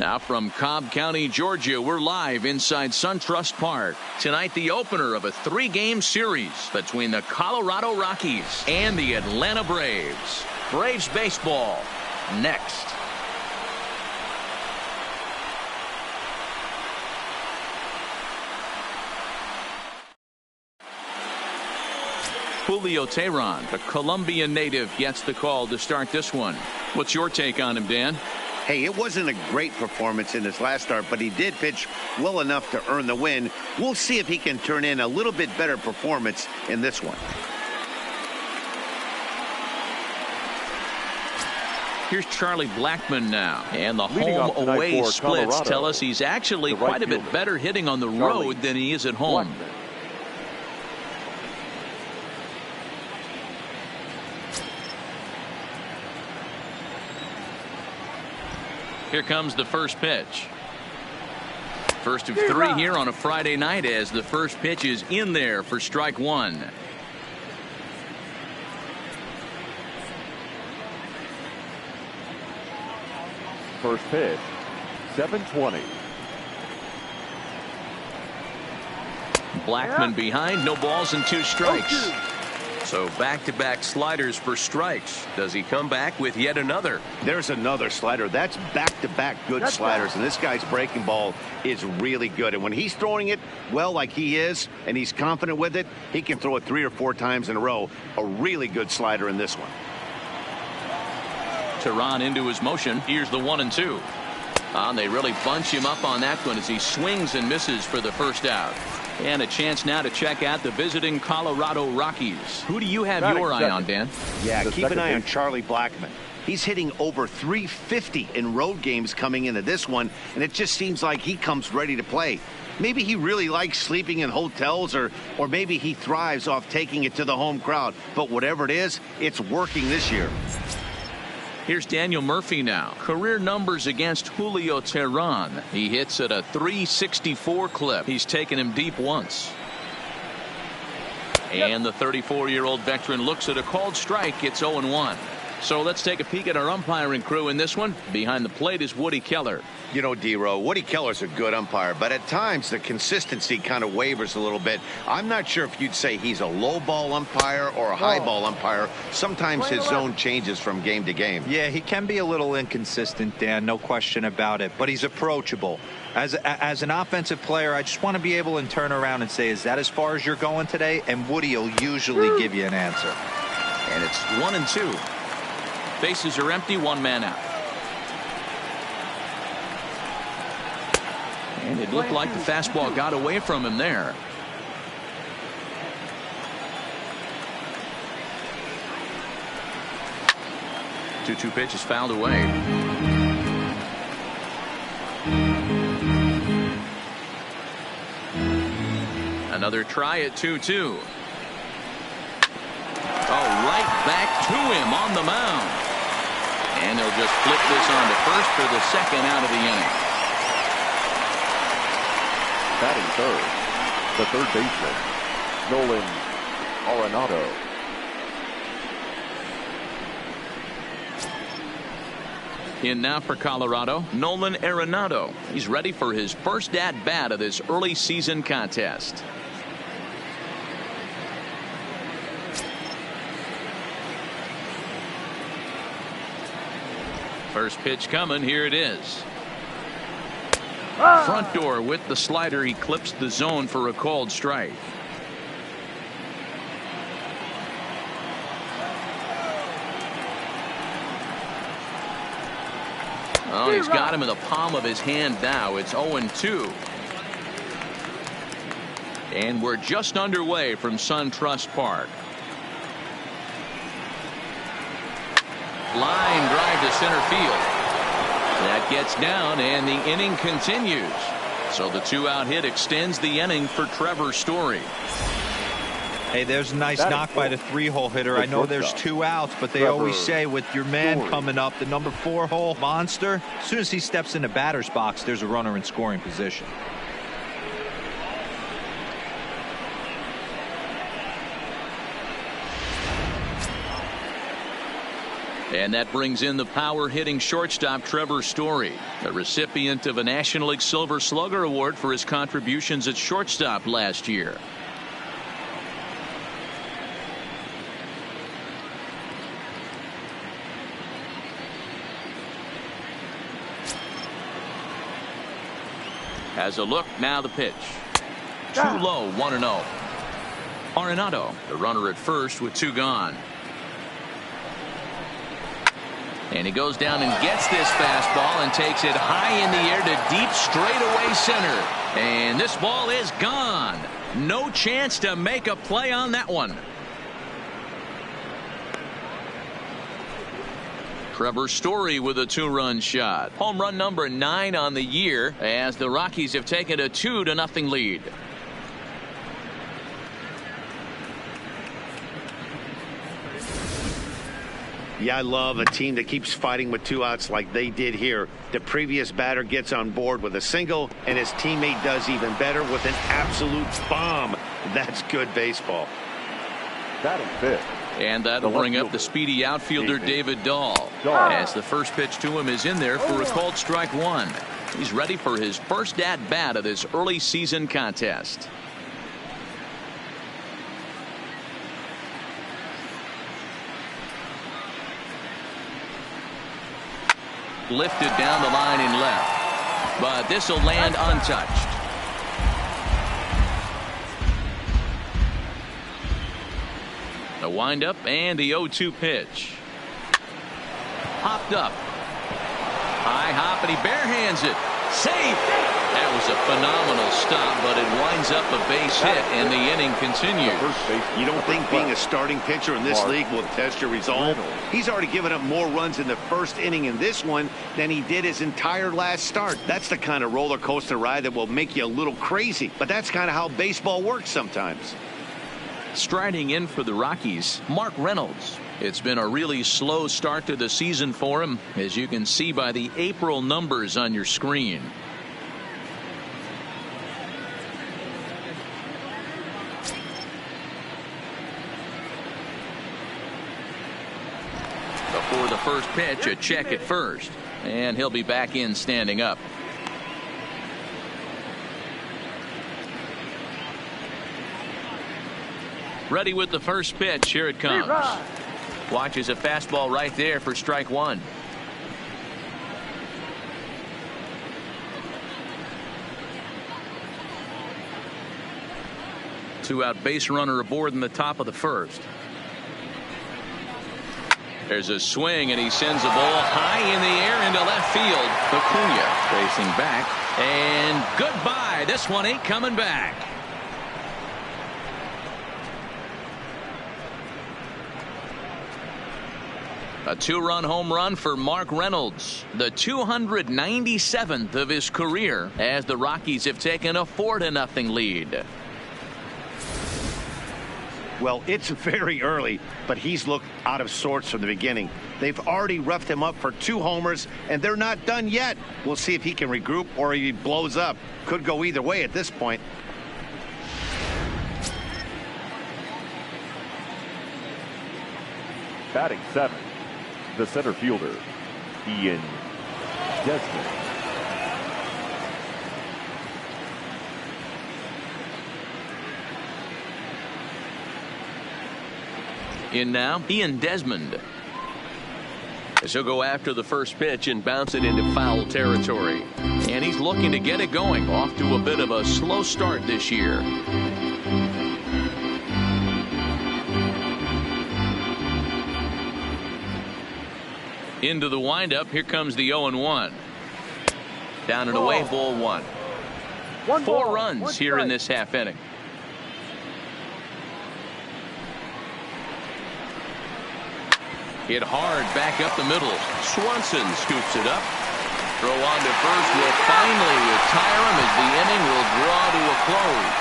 Now from Cobb County, Georgia, we're live inside SunTrust Park. Tonight, the opener of a 3-game series between the Colorado Rockies and the Atlanta Braves. Braves baseball next. Julio Teheran, the Colombian native, gets the call to start this one. What's your take on him, Dan? Hey, it wasn't a great performance in his last start, but he did pitch well enough to earn the win. We'll see if he can turn in a little bit better performance in this one. Here's Charlie Blackmon now. And the home-away splits tell us he's actually quite a bit better hitting on the road than he is at home. Here comes the first pitch. First of 3 here on a Friday night as the first pitch is in there for strike one. First pitch, 7:20. Blackmon behind, no balls and 2 strikes. So back-to-back sliders for strikes. Does he come back with yet another? There's another slider. That's back-to-back good sliders, and this guy's breaking ball is really good. And when he's throwing it well like he is, and he's confident with it, he can throw it 3 or 4 times in a row. A really good slider in this one. Teheran into his motion. Here's the 1-2. They really bunch him up on that one as he swings and misses for the first out. And a chance now to check out the visiting Colorado Rockies. Who do you have your eye on, Dan? Yeah, keep an eye on Charlie Blackmon. He's hitting over 350 in road games coming into this one, and it just seems like he comes ready to play. Maybe he really likes sleeping in hotels, or maybe he thrives off taking it to the home crowd. But whatever it is, it's working this year. Here's Daniel Murphy now. Career numbers against Julio Teheran. He hits at a 364 clip. He's taken him deep once. And the 34-year-old veteran looks at a called strike. It's 0-1. So let's take a peek at our umpiring crew in this one. Behind the plate is Woody Keller. You know, D-Row, Woody Keller's a good umpire, but at times the consistency kind of wavers a little bit. I'm not sure if you'd say he's a low ball umpire or a high ball umpire. Sometimes his zone changes from game to game. Yeah, he can be a little inconsistent, Dan, no question about it, but he's approachable. As an offensive player, I just want to be able to turn around and say, is that as far as you're going today? And Woody will usually give you an answer. And it's 1-2. Bases are empty, 1 man out. And it looked like the fastball got away from him there. Two pitches fouled away. Another try at 2-2. Right back to him on the mound. And they'll just flip this on to first for the second out of the inning. Batting third, the third baseman, Nolan Arenado. In now for Colorado, Nolan Arenado. He's ready for his first at-bat of this early season contest. First pitch coming. Here it is. Front door with the slider. He clips the zone for a called strike. Oh, he's got him in the palm of his hand now. It's 0-2. And we're just underway from SunTrust Park. Line drive to center field. That gets down, and the inning continues. So the 2-out hit extends the inning for Trevor Story. Hey, there's a nice knock by the 3-hole hitter. I know there's 2 outs, but they always say with your man coming up, the number 4-hole monster, as soon as he steps in the batter's box, there's a runner in scoring position. And that brings in the power-hitting shortstop Trevor Story, the recipient of a National League Silver Slugger Award for his contributions at shortstop last year. Has a look, now the pitch. Too low, 1-0. Arenado, the runner at first with 2 gone. And he goes down and gets this fastball and takes it high in the air to deep straightaway center. And this ball is gone. No chance to make a play on that one. Trevor Story with a 2-run shot. Home run number 9 on the year as the Rockies have taken a 2-0 lead. Yeah, I love a team that keeps fighting with 2 outs like they did here. The previous batter gets on board with a single, and his teammate does even better with an absolute bomb. That's good baseball. Batting fifth. And that'll bring up the speedy outfielder David Dahl. As the first pitch to him is in there for a called strike 1. He's ready for his first at-bat of this early season contest. Lifted down the line in left, but this will land untouched. The windup and the 0-2 pitch. Hopped up. High hop, and he barehands it. Safe. That was a phenomenal stop, but it winds up a base hit, and the inning continues. You don't think being a starting pitcher in this league will test your resolve? He's already given up more runs in the first inning in this one than he did his entire last start. That's the kind of roller coaster ride that will make you a little crazy, but that's kind of how baseball works sometimes. Striding in for the Rockies, Mark Reynolds. It's been a really slow start to the season for him, as you can see by the April numbers on your screen. Before the first pitch, a check at first, and he'll be back in standing up. Ready with the first pitch. Here it comes. Watches a fastball right there for strike 1. Two-out base runner aboard in the top of the first. There's a swing, and he sends a ball high in the air into left field. Acuna facing back, and goodbye. This one ain't coming back. A 2-run home run for Mark Reynolds, the 297th of his career, as the Rockies have taken a 4-0 lead. Well, it's very early, but he's looked out of sorts from the beginning. They've already roughed him up for 2 homers, and they're not done yet. We'll see if he can regroup or he blows up. Could go either way at this point. Batting 7th, the center fielder, Ian Desmond. In now, Ian Desmond. As he'll go after the first pitch and bounce it into foul territory. And he's looking to get it going, off to a bit of a slow start this year. Into the windup. Here comes the 0-1. Down and away, ball 1. 4 runs here in this half inning. Hit hard back up the middle. Swanson scoops it up. Throw on to first will finally retire him as the inning will draw to a close.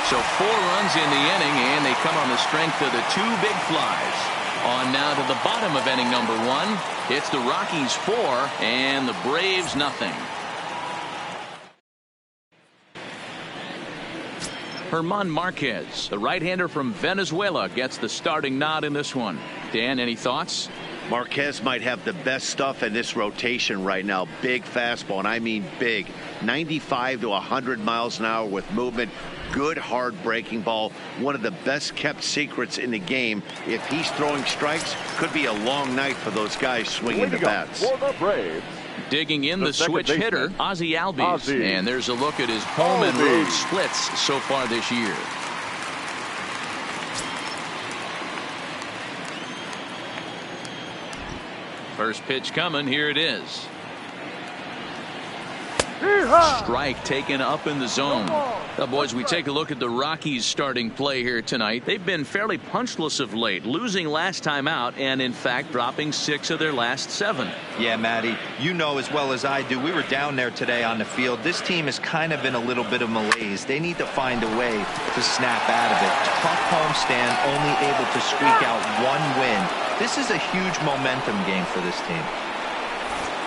So 4 runs in the inning, and they come on the strength of the 2 big flies. On now to the bottom of inning number 1. It's the Rockies 4 and the Braves nothing. German Marquez, the right-hander from Venezuela, gets the starting nod in this one. Dan, any thoughts? Marquez might have the best stuff in this rotation right now. Big fastball, and I mean big. 95 to 100 miles an hour with movement. Good hard breaking ball. One of the best kept secrets in the game. If he's throwing strikes, could be a long night for those guys swinging the bats. For the Braves, digging in the switch hitter, Ozzie Albies. Ozzie. And there's a look at his home and road splits so far this year. First pitch coming. Here it is. Strike taken up in the zone. Now, boys, we take a look at the Rockies' starting play here tonight. They've been fairly punchless of late, losing last time out and, in fact, dropping 6 of their last 7. Yeah, Matty, you know as well as I do, we were down there today on the field. This team has kind of been a little bit of malaise. They need to find a way to snap out of it. Tough homestand, only able to squeak out 1 win. This is a huge momentum game for this team.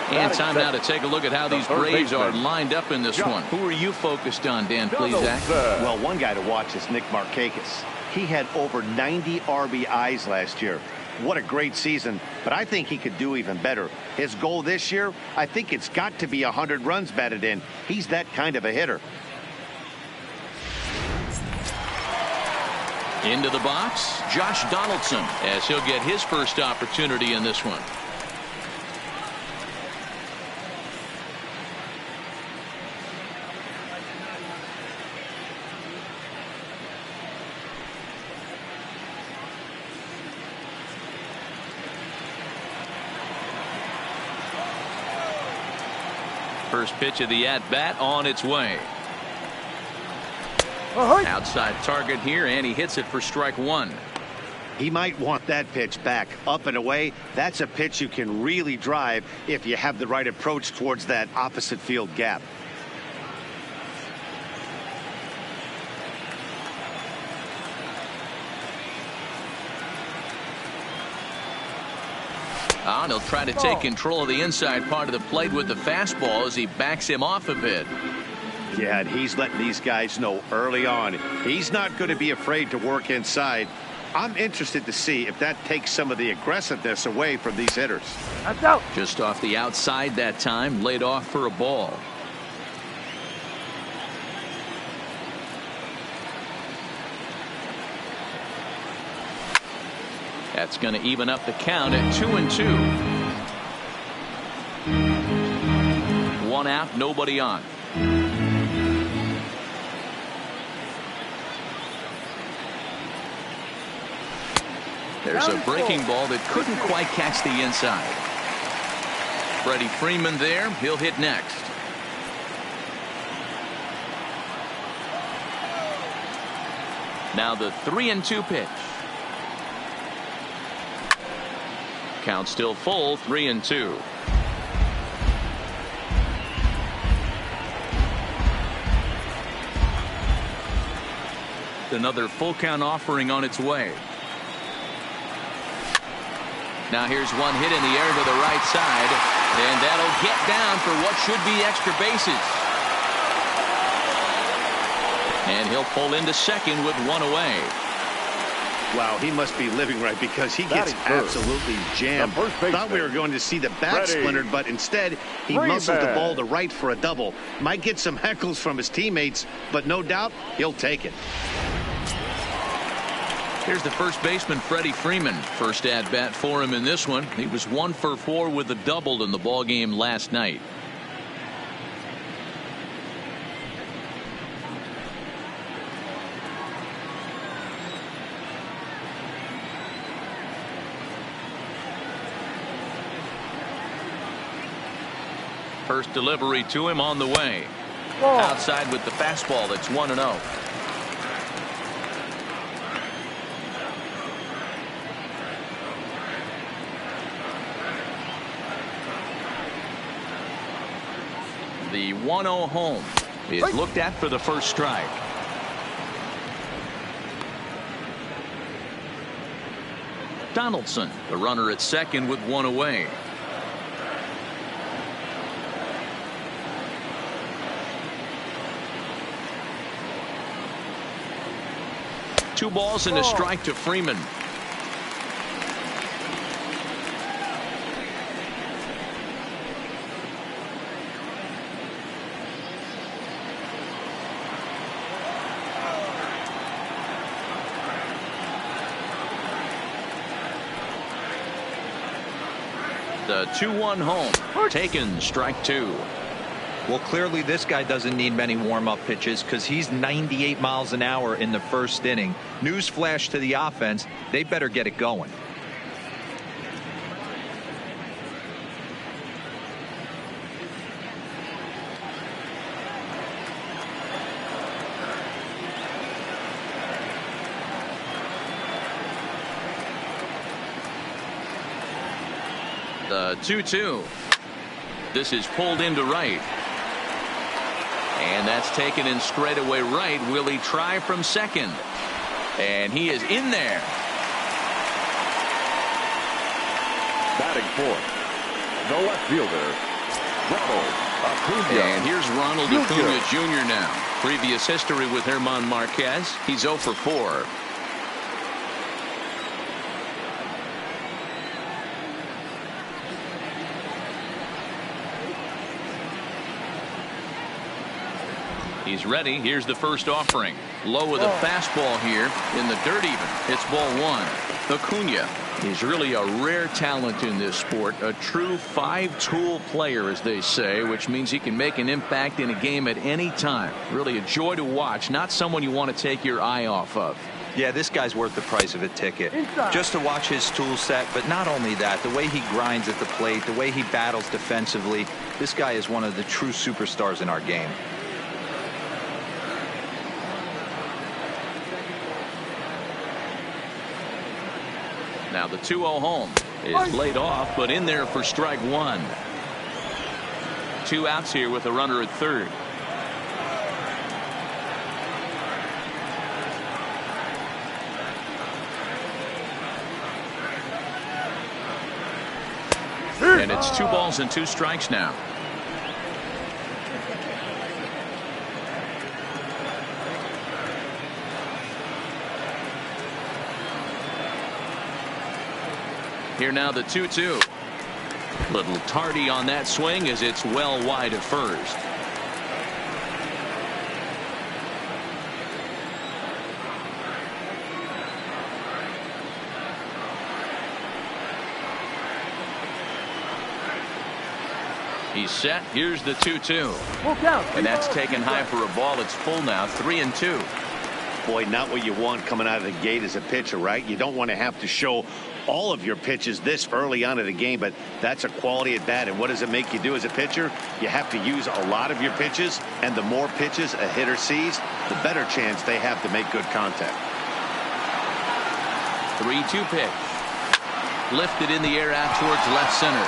And time now to take a look at how these Braves are lined up in this one. Who are you focused on, Dan Plesac? Well, one guy to watch is Nick Markakis. He had over 90 RBIs last year. What a great season, but I think he could do even better. His goal this year, I think it's got to be 100 runs batted in. He's that kind of a hitter. Into the box, Josh Donaldson, as he'll get his first opportunity in this one. First pitch of the at-bat on its way. Outside target here, and he hits it for strike 1. He might want that pitch back. Up and away, that's a pitch you can really drive if you have the right approach towards that opposite field gap. And he'll try to take control of the inside part of the plate with the fastball as he backs him off a bit. Yeah, and he's letting these guys know early on he's not going to be afraid to work inside. I'm interested to see if that takes some of the aggressiveness away from these hitters. That's out. Just off the outside that time, laid off for a ball. That's going to even up the count at 2-2. 1 out, nobody on. There's a breaking ball that couldn't quite catch the inside. Freddie Freeman there. He'll hit next. Now the 3-2 pitch. Count still full, 3-2. Another full count offering on its way. Now here's one hit in the air to the right side, and that'll get down for what should be extra bases. And he'll pull into second with 1 away. Wow, he must be living right because he gets absolutely jammed. Thought we were going to see the bat splintered, but instead he muscles the ball to right for a double. Might get some heckles from his teammates, but no doubt he'll take it. Here's the first baseman, Freddie Freeman. First at bat for him in this one. He was 1 for 4 with a double in the ball game last night. First delivery to him on the way. Outside with the fastball. That's 1-0. The 1-0 home is looked at for the first strike. Donaldson, the runner at second with 1 away. Two balls and a strike to Freeman. The 2-1 home. Taken, strike 2. Well, clearly this guy doesn't need many warm-up pitches because he's 98 miles an hour in the first inning. Newsflash to the offense, they better get it going. The 2-2. This is pulled into right. And that's taken in straightaway right. Will he try from second? And he is in there. Batting fourth, the left fielder, Ronald Acuna. And here's Ronald Acuna Jr. now. Previous history with German Marquez. He's 0 for 4. He's ready. Here's the first offering. Low with a fastball here in the dirt even. It's ball 1. Acuna is really a rare talent in this sport. A true 5-tool player, as they say, which means he can make an impact in a game at any time. Really a joy to watch. Not someone you want to take your eye off of. Yeah, this guy's worth the price of a ticket. Just to watch his tool set, but not only that, the way he grinds at the plate, the way he battles defensively, this guy is one of the true superstars in our game. Now the 2-0 home is laid off, but in there for strike 1. 2 outs here with a runner at third. And it's 2 balls and 2 strikes now. Here now the 2-2. Little tardy on that swing as it's well wide of first. He's set. Here's the 2-2. And that's taken high for a ball. It's full now. 3-2. Boy, not what you want coming out of the gate as a pitcher, right? You don't want to have to show all of your pitches this early on in the game, but that's a quality at bat. And what does it make you do as a pitcher? You have to use a lot of your pitches, and the more pitches a hitter sees, the better chance they have to make good contact. 3-2 pitch. Lifted in the air out towards left center.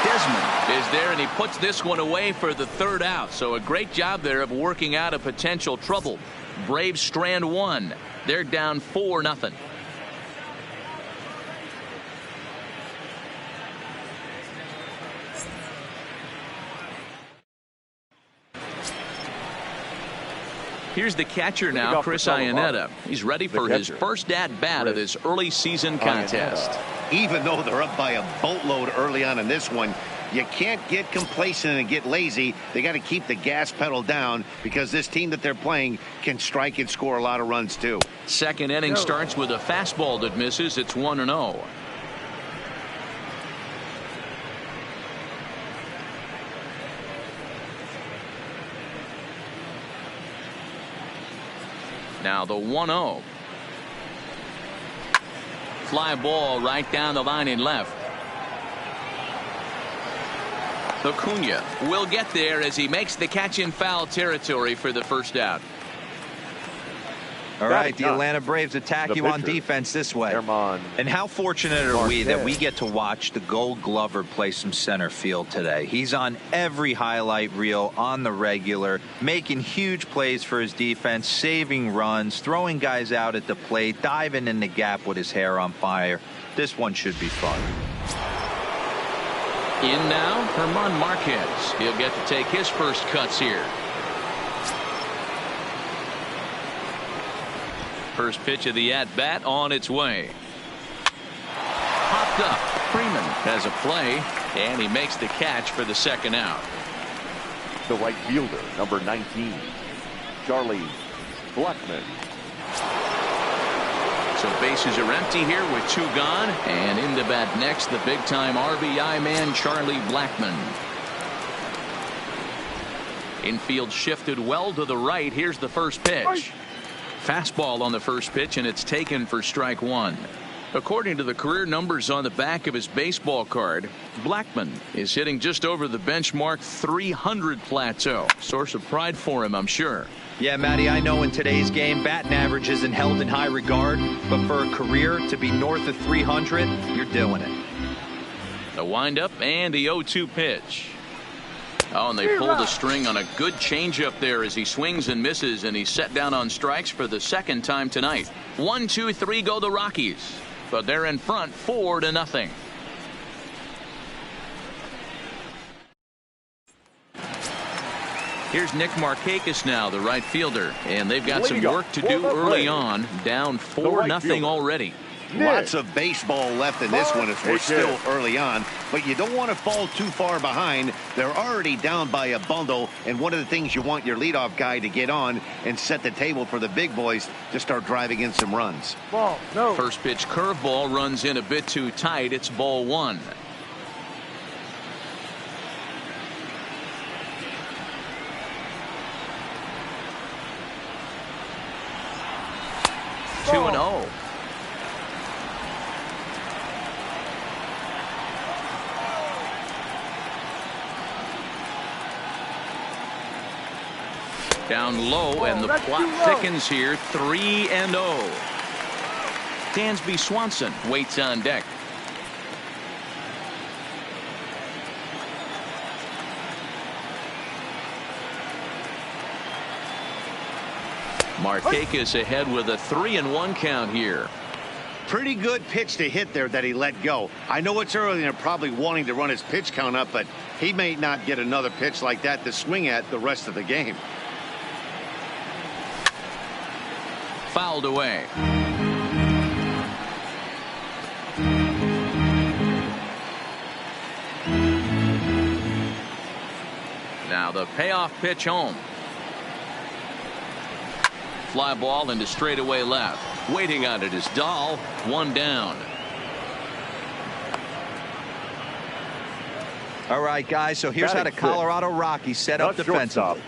Desmond is there, and he puts this one away for the 3rd out. So a great job there of working out a potential trouble. Braves strand 1. They're down 4-0. Here's the catcher now, Chris Iannetta. He's ready for his first at-bat of this early season contest. Even though they're up by a boatload early on in this one, you can't get complacent and get lazy. They got to keep the gas pedal down because this team that they're playing can strike and score a lot of runs too. Second inning starts with a fastball that misses. It's 1-0. Now the 1-0. Fly ball right down the line in left. Acuna will get there as he makes the catch in foul territory for the first out. All right, the Atlanta Braves attack you on defense this way. And how fortunate are we that we get to watch the Gold Glover play some center field today. He's on every highlight reel on the regular, making huge plays for his defense, saving runs, throwing guys out at the plate, diving in the gap with his hair on fire. This one should be fun. In now, German Marquez. He'll get to take his first cuts here. First pitch of the at-bat on its way. Popped up. Freeman has a play, and he makes the catch for the second out. The right fielder, number 19, Charlie Blackmon. So bases are empty here with 2 gone. And in the bat next, the big-time RBI man, Charlie Blackmon. Infield shifted well to the right. Here's the first pitch. Fastball on the first pitch, and it's taken for strike 1. According to the career numbers on the back of his baseball card, Blackmon is hitting just over the benchmark 300 plateau. Source of pride for him, I'm sure. Yeah, Matty, I know in today's game, batting average isn't held in high regard, but for a career to be north of 300, you're doing it. The windup and the 0-2 pitch. Oh, and they pulled a string on a good changeup there as he swings and misses, and he's set down on strikes for the second time tonight. 1, 2, 3 go the Rockies, but they're in front 4-0. Here's Nick Markakis now, the right fielder, and they've got some work to do early on, down 4-0 already. Lots of baseball left in this one as we're still early on, but you don't want to fall too far behind. They're already down by a bundle, and one of the things you want your leadoff guy to get on and set the table for the big boys to start driving in some runs. First pitch curveball runs in a bit too tight. It's ball 1. Ball. 2-0. Down low, and the plot thickens here. 3-0. Dansby Swanson waits on deck. Markakis ahead with a 3-1 count here. Pretty good pitch to hit there that he let go. I know it's early and they're probably wanting to run his pitch count up, but he may not get another pitch like that to swing at the rest of the game. Fouled away. Now the payoff pitch home. Fly ball into straightaway left. Waiting on it is Dahl. 1 down. All right, guys, so here's how the Colorado Rockies set up defensively.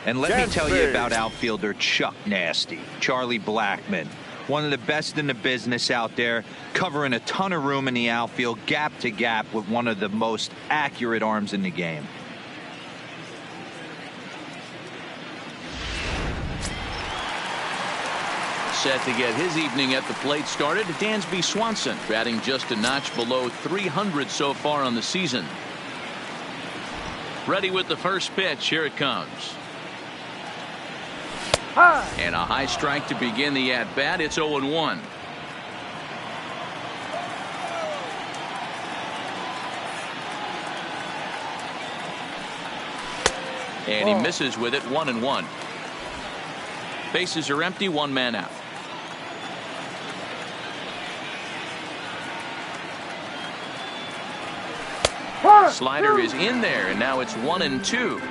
And let me tell you about outfielder Chuck Nasty, Charlie Blackmon. One of the best in the business out there, covering a ton of room in the outfield, gap to gap, with one of the most accurate arms in the game. Set to get his evening at the plate started, Dansby Swanson, batting just a notch below 300 so far on the season. Ready with the first pitch. Here it comes. And a high strike to begin the at-bat. It's 0-1. And he misses with it. 1-1. Bases are empty. 1 man out. Slider is in there, and now it's 1-2.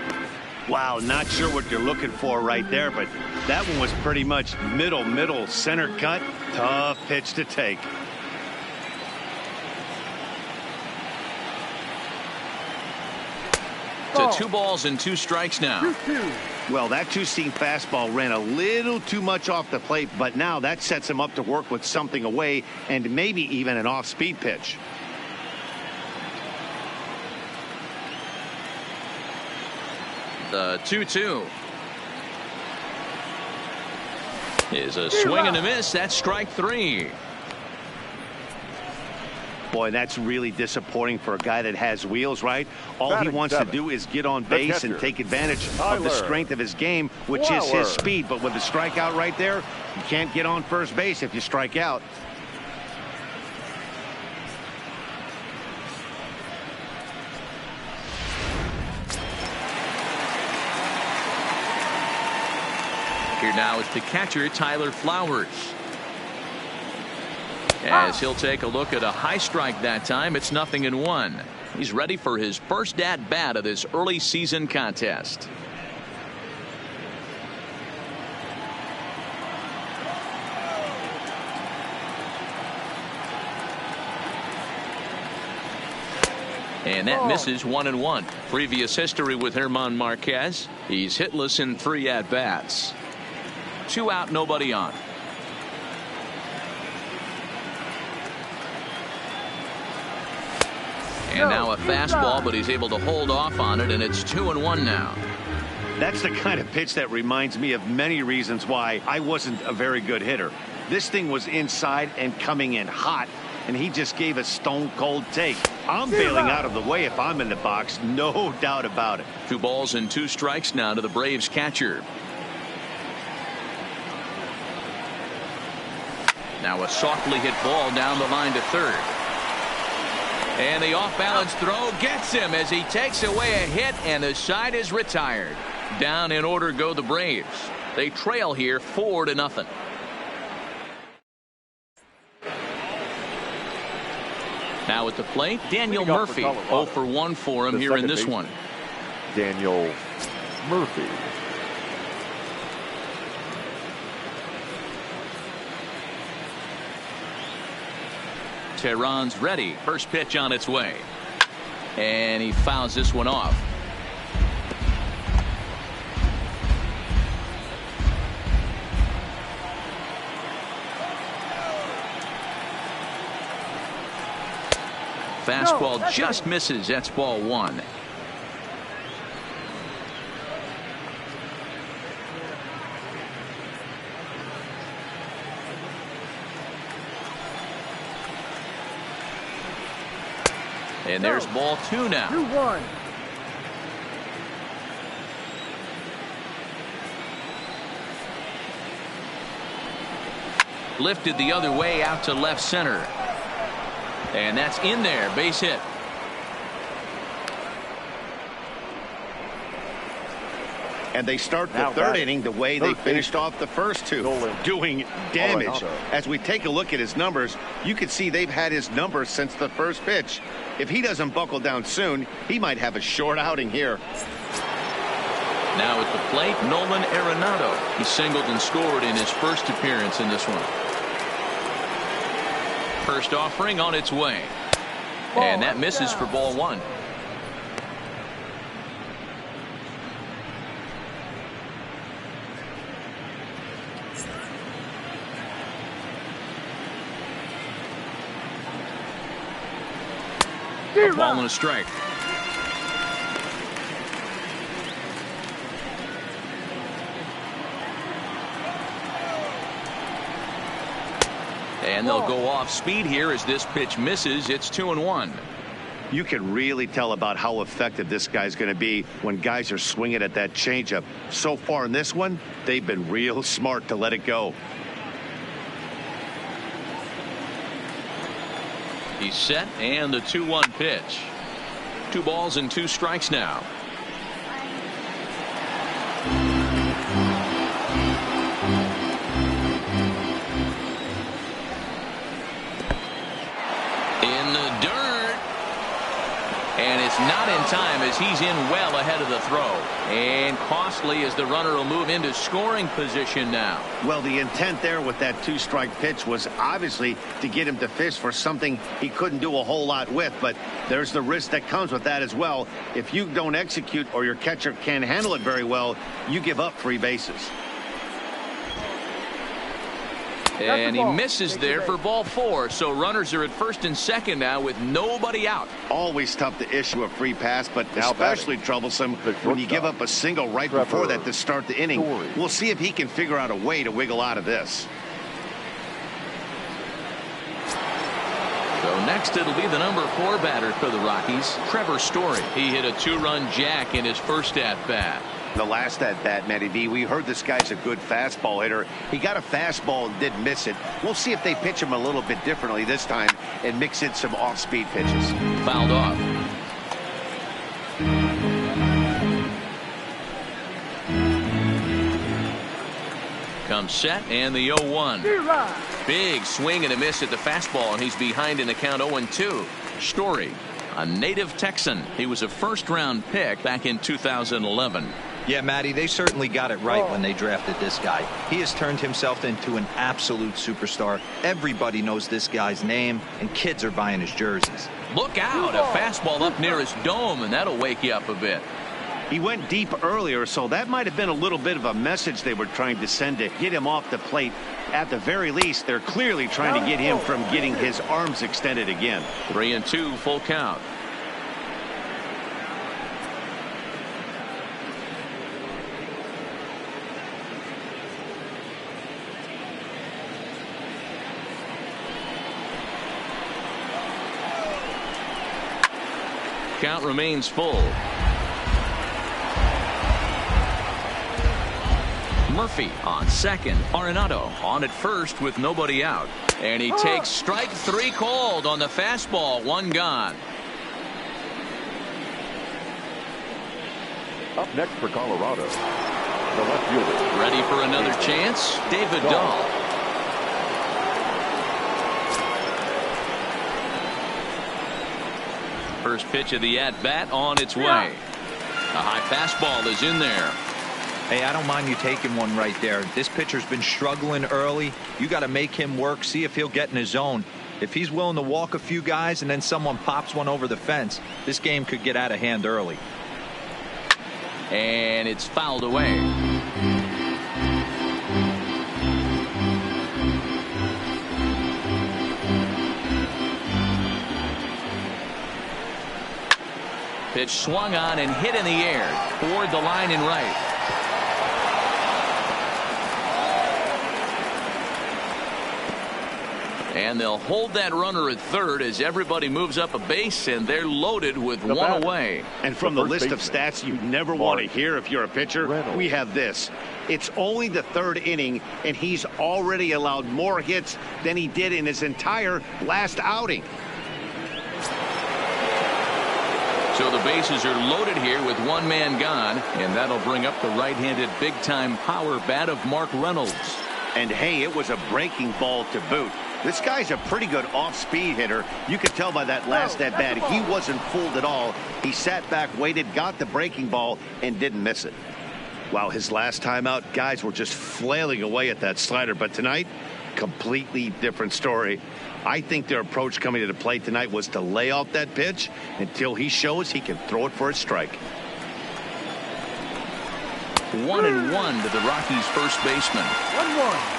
Wow, not sure what you're looking for right there, but that one was pretty much middle center cut. Tough pitch to take. To 2 balls and 2 strikes now. Well, that 2-seam fastball ran a little too much off the plate, but now that sets him up to work with something away and maybe even an off-speed pitch. The 2-2 is a swing and a miss. That's strike 3. Boy, that's really disappointing for a guy that has wheels, right? All he wants to do is get on base and take advantage of the strength of his game, which is his speed. But with the strikeout right there, you can't get on first base if you strike out. Here now is the catcher, Tyler Flowers. As he'll take a look at a high strike that time. It's 0-1. He's ready for his first at-bat of this early season contest. And that misses 1-1. Previous history with German Marquez. He's hitless in 3 at-bats. 2 out, nobody on. And now a fastball, but he's able to hold off on it, and it's 2-1 now. That's the kind of pitch that reminds me of many reasons why I wasn't a very good hitter. This thing was inside and coming in hot, and he just gave a stone-cold take. I'm bailing out of the way if I'm in the box, no doubt about it. 2 balls and 2 strikes now to the Braves catcher. Now a softly hit ball down the line to third. And the off-balance throw gets him as he takes away a hit, and the side is retired. Down in order go the Braves. They trail here 4-0. Now at the plate, Daniel Murphy. 0 for 1 for him here in this one. Daniel Murphy. Tehran's ready. First pitch on its way. And he fouls this one off. Fastball just misses. That's ball 1. And there's ball 2 now. 2-1. Lifted the other way out to left center. And that's in there. Base hit. And they start the third inning the way they finished off the first 2, doing damage. As we take a look at his numbers, you can see they've had his numbers since the first pitch. If he doesn't buckle down soon, he might have a short outing here. Now at the plate, Nolan Arenado. He singled and scored in his first appearance in this one. First offering on its way. And that misses for ball 1. A ball and a strike. And they'll go off speed here as this pitch misses. It's 2-1. You can really tell about how effective this guy's going to be when guys are swinging at that changeup. So far in this one, they've been real smart to let it go. He's set, and the 2-1 pitch. 2 balls and 2 strikes now. In the dirt. And it's not in time as he's in well ahead of the throw. And costly as the runner will move into scoring position now. Well, the intent there with that 2-strike pitch was obviously to get him to fish for something he couldn't do a whole lot with. But there's the risk that comes with that as well. If you don't execute or your catcher can't handle it very well, you give up 3 bases. And he misses there for ball 4. So runners are at first and second now with nobody out. Always tough to issue a free pass, but especially troublesome when you give up a single right before that to start the inning. We'll see if he can figure out a way to wiggle out of this. So next it'll be the number 4 batter for the Rockies, Trevor Story. He hit a 2-run jack in his first at-bat. The last at-bat, Matty V, we heard this guy's a good fastball hitter. He got a fastball and did miss it. We'll see if they pitch him a little bit differently this time and mix in some off-speed pitches. Fouled off. Comes set, and the 0-1. Big swing and a miss at the fastball, and he's behind in the count 0-2. Story, a native Texan. He was a first-round pick back in 2011. Yeah, Matty, they certainly got it right when they drafted this guy. He has turned himself into an absolute superstar. Everybody knows this guy's name, and kids are buying his jerseys. Look out, a fastball up near his dome, and that'll wake you up a bit. He went deep earlier, so that might have been a little bit of a message they were trying to send to get him off the plate. At the very least, they're clearly trying to get him from getting his arms extended again. 3-2, full count. Count remains full. Murphy on second. Arenado on at first with nobody out. And he takes strike 3 called on the fastball. 1 gone. Up next for Colorado, the left fielder. Ready for another chance? David Dahl. First pitch of the at-bat on its way. A high fastball is in there. Hey, I don't mind you taking one right there. This pitcher's been struggling early. You got to make him work, see if he'll get in his zone. If he's willing to walk a few guys and then someone pops one over the fence, this game could get out of hand early. And it's fouled away. Pitch swung on and hit in the air toward the line and right. And they'll hold that runner at third as everybody moves up a base, and they're loaded with one away. And from the list of stats you never want to hear if you're a pitcher, we have this. It's only the 3rd inning, and he's already allowed more hits than he did in his entire last outing. So the bases are loaded here with 1 man gone, and that'll bring up the right-handed big-time power bat of Mark Reynolds. And hey, it was a breaking ball to boot. This guy's a pretty good off-speed hitter. You could tell by that last at-bat he wasn't fooled at all. He sat back, waited, got the breaking ball, and didn't miss it. Wow, his last time out, guys were just flailing away at that slider. But tonight, completely different story. I think their approach coming to the plate tonight was to lay off that pitch until he shows he can throw it for a strike. 1-1 to the Rockies' first baseman. 1-1.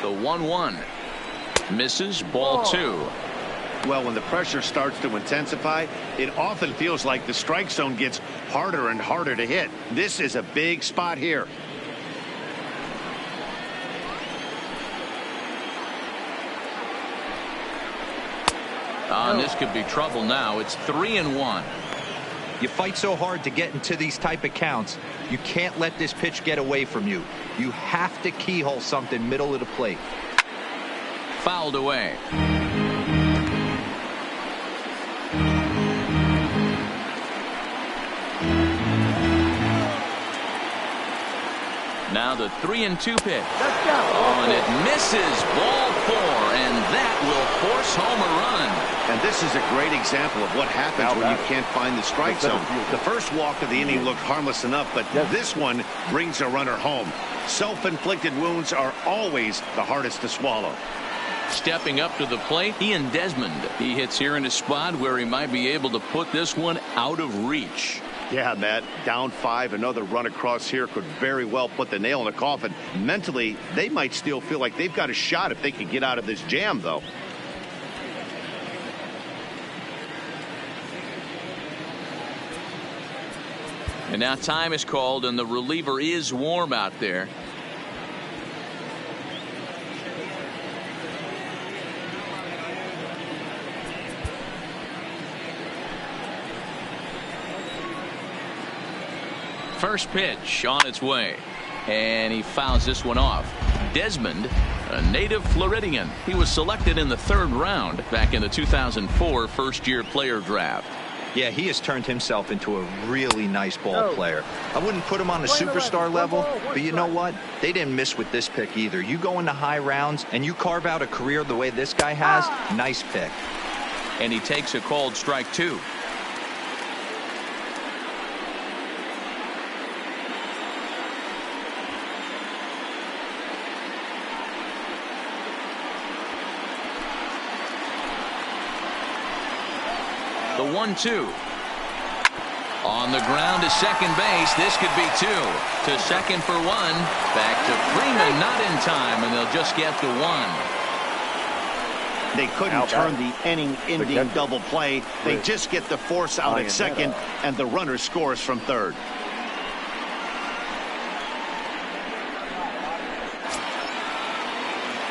The 1-1 misses, ball 2. Well, when the pressure starts to intensify, it often feels like the strike zone gets harder and harder to hit. This is a big spot here. And this could be trouble now. It's 3-1. You fight so hard to get into these type of counts. You can't let this pitch get away from you. You have to keyhole something middle of the plate. Fouled away. Now the 3-2 pitch. And it misses, ball 4, and that will force home a run. And this is a great example of what happens when you can't find the strike zone. The first walk of the inning looked harmless enough, but this one brings a runner home. Self-inflicted wounds are always the hardest to swallow. Stepping up to the plate, Ian Desmond. He hits here in a spot where he might be able to put this one out of reach. Yeah, Matt, down 5, another run across here could very well put the nail in the coffin. Mentally, they might still feel like they've got a shot if they can get out of this jam, though. And now time is called, and the reliever is warm out there. First pitch on its way, and he fouls this one off. Desmond, a native Floridian. He was selected in the 3rd round back in the 2004 first-year player draft. Yeah, he has turned himself into a really nice ball player. I wouldn't put him on the superstar level, but you know what? They didn't miss with this pick either. You go into high rounds and you carve out a career the way this guy has, nice pick. And he takes a called strike 2. The 1-2. On the ground to second base. This could be 2. To second for 1. Back to Freeman, not in time, and they'll just get the 1. They couldn't turn the inning-ending double play. They just get the force out at second, and the runner scores from third.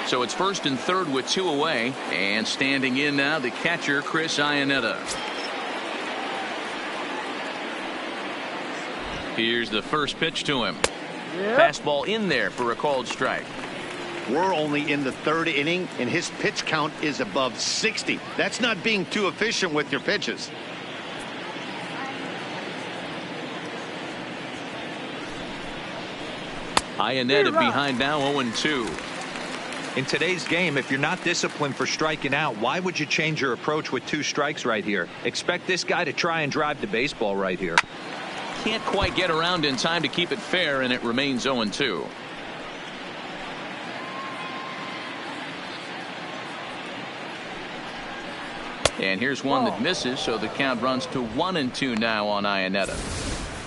So it's first and third with 2 away, and standing in now the catcher, Chris Iannetta. Here's the first pitch to him. Fastball in there for a called strike. We're only in the third inning, and his pitch count is above 60. That's not being too efficient with your pitches. Iannetta behind now 0-2. In today's game, if you're not disciplined for striking out, why would you change your approach with 2 strikes right here? Expect this guy to try and drive the baseball right here. Can't quite get around in time to keep it fair, and it remains 0-2. And here's one that misses, so the count runs to 1-2 now on Iannetta.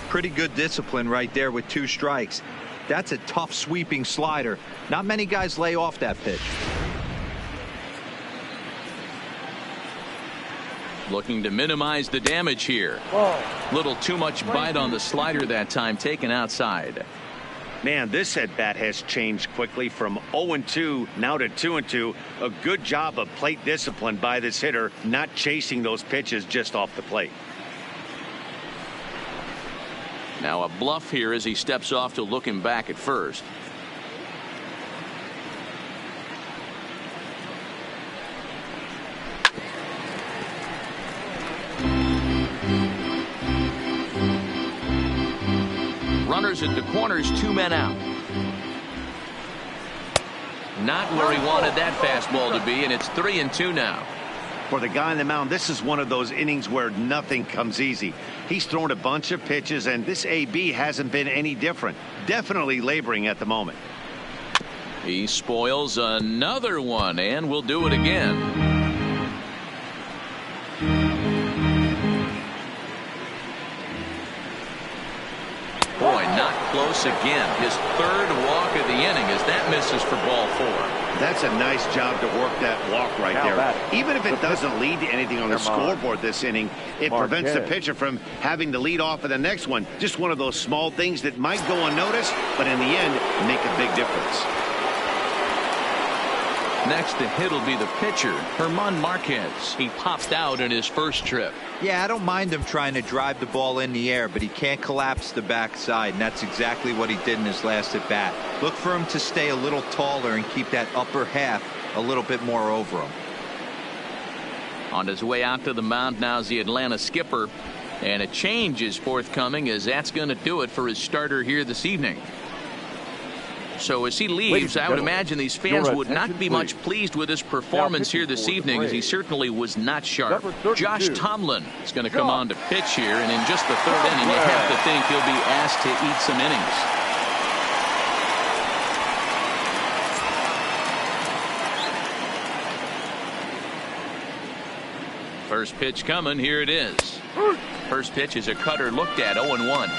Pretty good discipline right there with 2 strikes. That's a tough sweeping slider. Not many guys lay off that pitch. Looking to minimize the damage here. Little too much bite on the slider that time, taken outside. Man, this at-bat has changed quickly from 0-2 now to 2-2. A good job of plate discipline by this hitter, not chasing those pitches just off the plate. Now a bluff here as he steps off to look him back at first. Runners at the corners, 2 men out. Not where he wanted that fastball to be, and it's 3-2 now. For the guy on the mound, this is one of those innings where nothing comes easy. He's thrown a bunch of pitches, and this AB hasn't been any different. Definitely laboring at the moment. He spoils another one, and will do it again. Boy, not close again. His 3rd walk of the inning as that misses for ball 4. That's a nice job to work that walk right there. Even if it doesn't lead to anything on the scoreboard this inning, it prevents the pitcher from having to lead off of the next one. Just one of those small things that might go unnoticed, but in the end, make a big difference. Next to hit will be the pitcher, German Marquez. He popped out in his first trip. Yeah, I don't mind him trying to drive the ball in the air, but he can't collapse the backside, and that's exactly what he did in his last at bat. Look for him to stay a little taller and keep that upper half a little bit more over him. On his way out to the mound now is the Atlanta skipper, and a change is forthcoming as that's going to do it for his starter here this evening. So as he leaves, I would imagine these fans would not be much pleased with his performance here this evening, as he certainly was not sharp. Josh Tomlin is going to come on to pitch here, and in just the 3rd inning, you have to think he'll be asked to eat some innings. First pitch coming, here it is. First pitch is a cutter looked at, 0-1.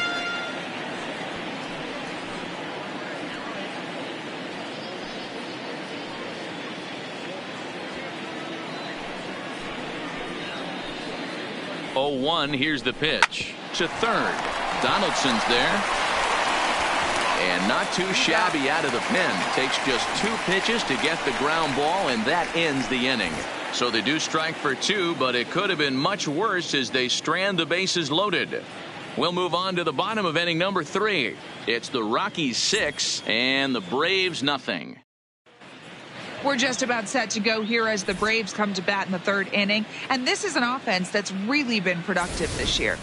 Here's the pitch to third. Donaldson's there, and not too shabby out of the pen. Takes just 2 pitches to get the ground ball, and that ends the inning. So they do strike for 2, but it could have been much worse as they strand the bases loaded. We'll move on to the bottom of inning number 3. It's the Rockies 6 and the Braves nothing. We're just about set to go here as the Braves come to bat in the third inning, and this is an offense that's really been productive this year.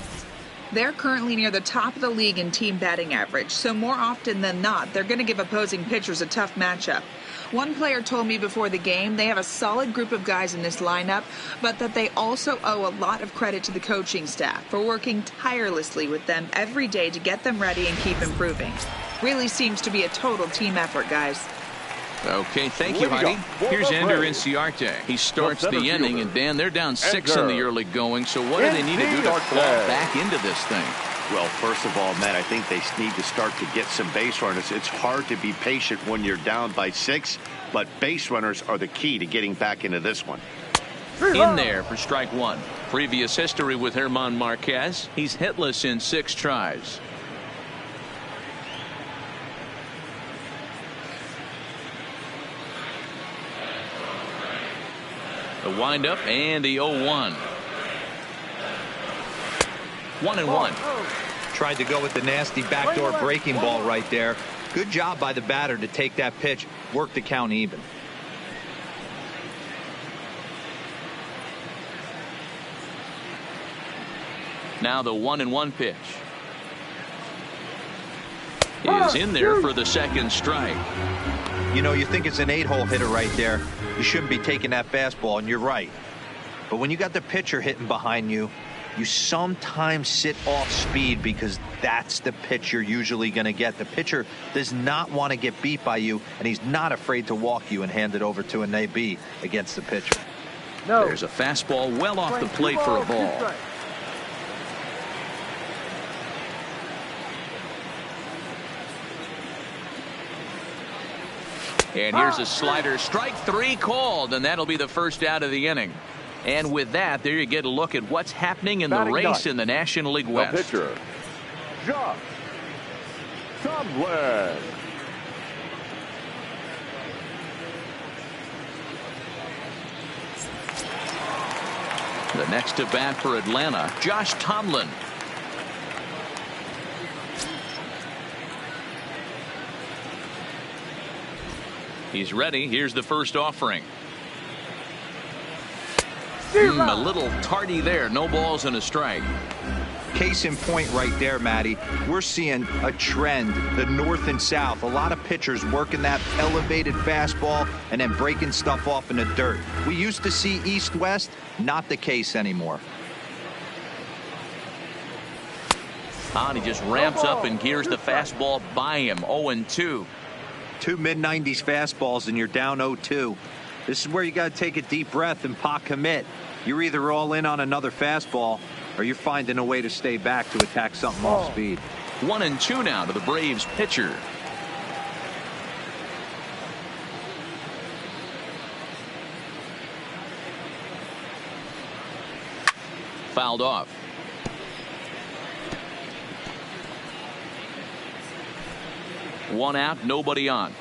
They're currently near the top of the league in team batting average, so more often than not, they're going to give opposing pitchers a tough matchup. One player told me before the game they have a solid group of guys in this lineup, but that they also owe a lot of credit to the coaching staff for working tirelessly with them every day to get them ready and keep improving. Really seems to be a total team effort, guys. Okay, thank you, Heidi. Here's Ender Inciarte. He starts the inning, and Dan, they're down 6 in the early going, so what do they need to do to claw back into this thing? Well, first of all, Matt, I think they need to start to get some base runners. It's hard to be patient when you're down by 6, but base runners are the key to getting back into this one. In there for strike 1. Previous history with German Marquez. He's hitless in 6 tries. The windup and the 0-1. 1-1. Tried to go with the nasty backdoor breaking ball right there. Good job by the batter to take that pitch, work the count even. Now the 1-1 pitch is in there for the second strike. You know, you think it's an 8-hole hitter right there. You shouldn't be taking that fastball, and you're right. But when you got the pitcher hitting behind you, you sometimes sit off speed because that's the pitch you're usually going to get. The pitcher does not want to get beat by you, and he's not afraid to walk you and hand it over to an AB against the pitcher. No. There's a fastball well off the plate for a ball. And here's a slider. Strike 3 called, and that'll be the first out of the inning. And with that, there you get a look at what's happening in the race in the National League West. The pitcher, Josh Tomlin. The next to bat for Atlanta, Josh Tomlin. He's ready. Here's the first offering. A little tardy there. No balls and a strike. Case in point right there, Matty. We're seeing a trend, the north and south. A lot of pitchers working that elevated fastball and then breaking stuff off in the dirt. We used to see east-west, not the case anymore. He just ramps up and gears the fastball by him. 0-2. 2 mid-90s fastballs and you're down 0-2. This is where you got to take a deep breath and pot commit. You're either all in on another fastball or you're finding a way to stay back to attack something off speed. 1-2 now to the Braves pitcher. Fouled off. One out, nobody on.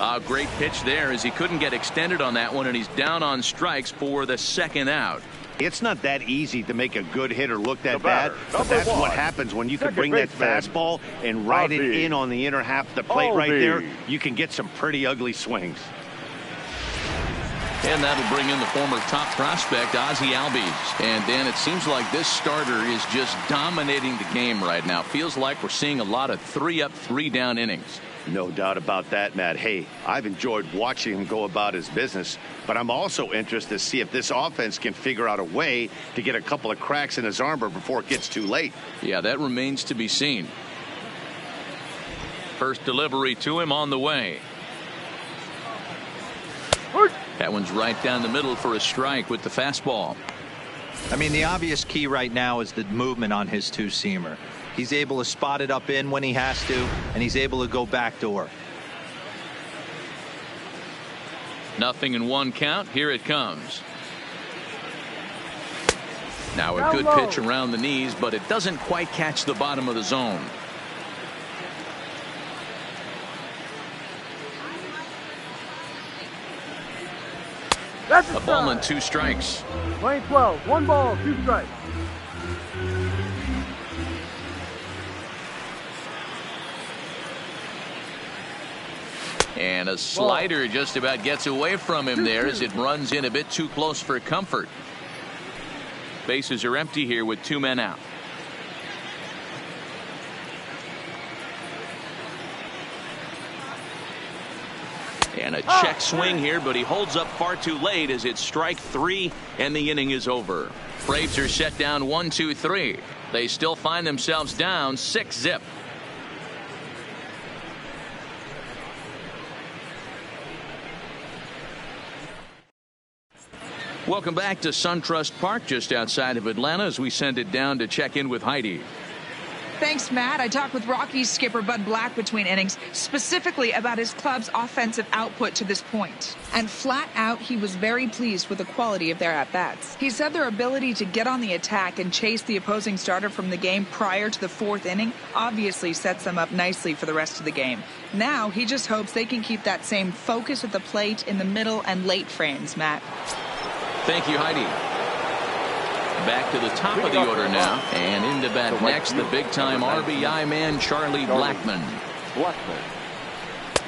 A great pitch there as he couldn't get extended on that one, and he's down on strikes for the second out. It's not that easy to make a good hitter look that bad, but that's what happens when you can bring that fastball and ride it in on the inner half of the plate right there. You can get some pretty ugly swings. And that'll bring in the former top prospect, Ozzie Albies. And Dan, it seems like this starter is just dominating the game right now. Feels like we're seeing a lot of 3-up, 3-down innings. No doubt about that, Matt. Hey, I've enjoyed watching him go about his business, but I'm also interested to see if this offense can figure out a way to get a couple of cracks in his armor before it gets too late. Yeah, that remains to be seen. First delivery to him on the way. That one's right down the middle for a strike with the fastball. I mean, the obvious key right now is the movement on his two-seamer. He's able to spot it up in when he has to, and he's able to go backdoor. 0-1 count. Here it comes. Now a good pitch around the knees, but it doesn't quite catch the bottom of the zone. A ball and 2 strikes. Playing 12, 1 ball, 2 strikes. And a slider just about gets away from him there as it runs in a bit too close for comfort. Bases are empty here with 2 men out. And a check swing here, but he holds up far too late as it's strike 3 and the inning is over. Braves are set down 1-2-3. They still find themselves down 6-zip. Welcome back to SunTrust Park just outside of Atlanta as we send it down to check in with Heidi. Thanks, Matt. I talked with Rockies skipper Bud Black between innings, specifically about his club's offensive output to this point. And flat out, he was very pleased with the quality of their at-bats. He said their ability to get on the attack and chase the opposing starter from the game prior to the 4th inning obviously sets them up nicely for the rest of the game. Now, he just hopes they can keep that same focus at the plate in the middle and late frames, Matt. Thank you, Heidi. Back to the top of the order now, and into bat next, the big-time RBI man, Charlie Blackmon.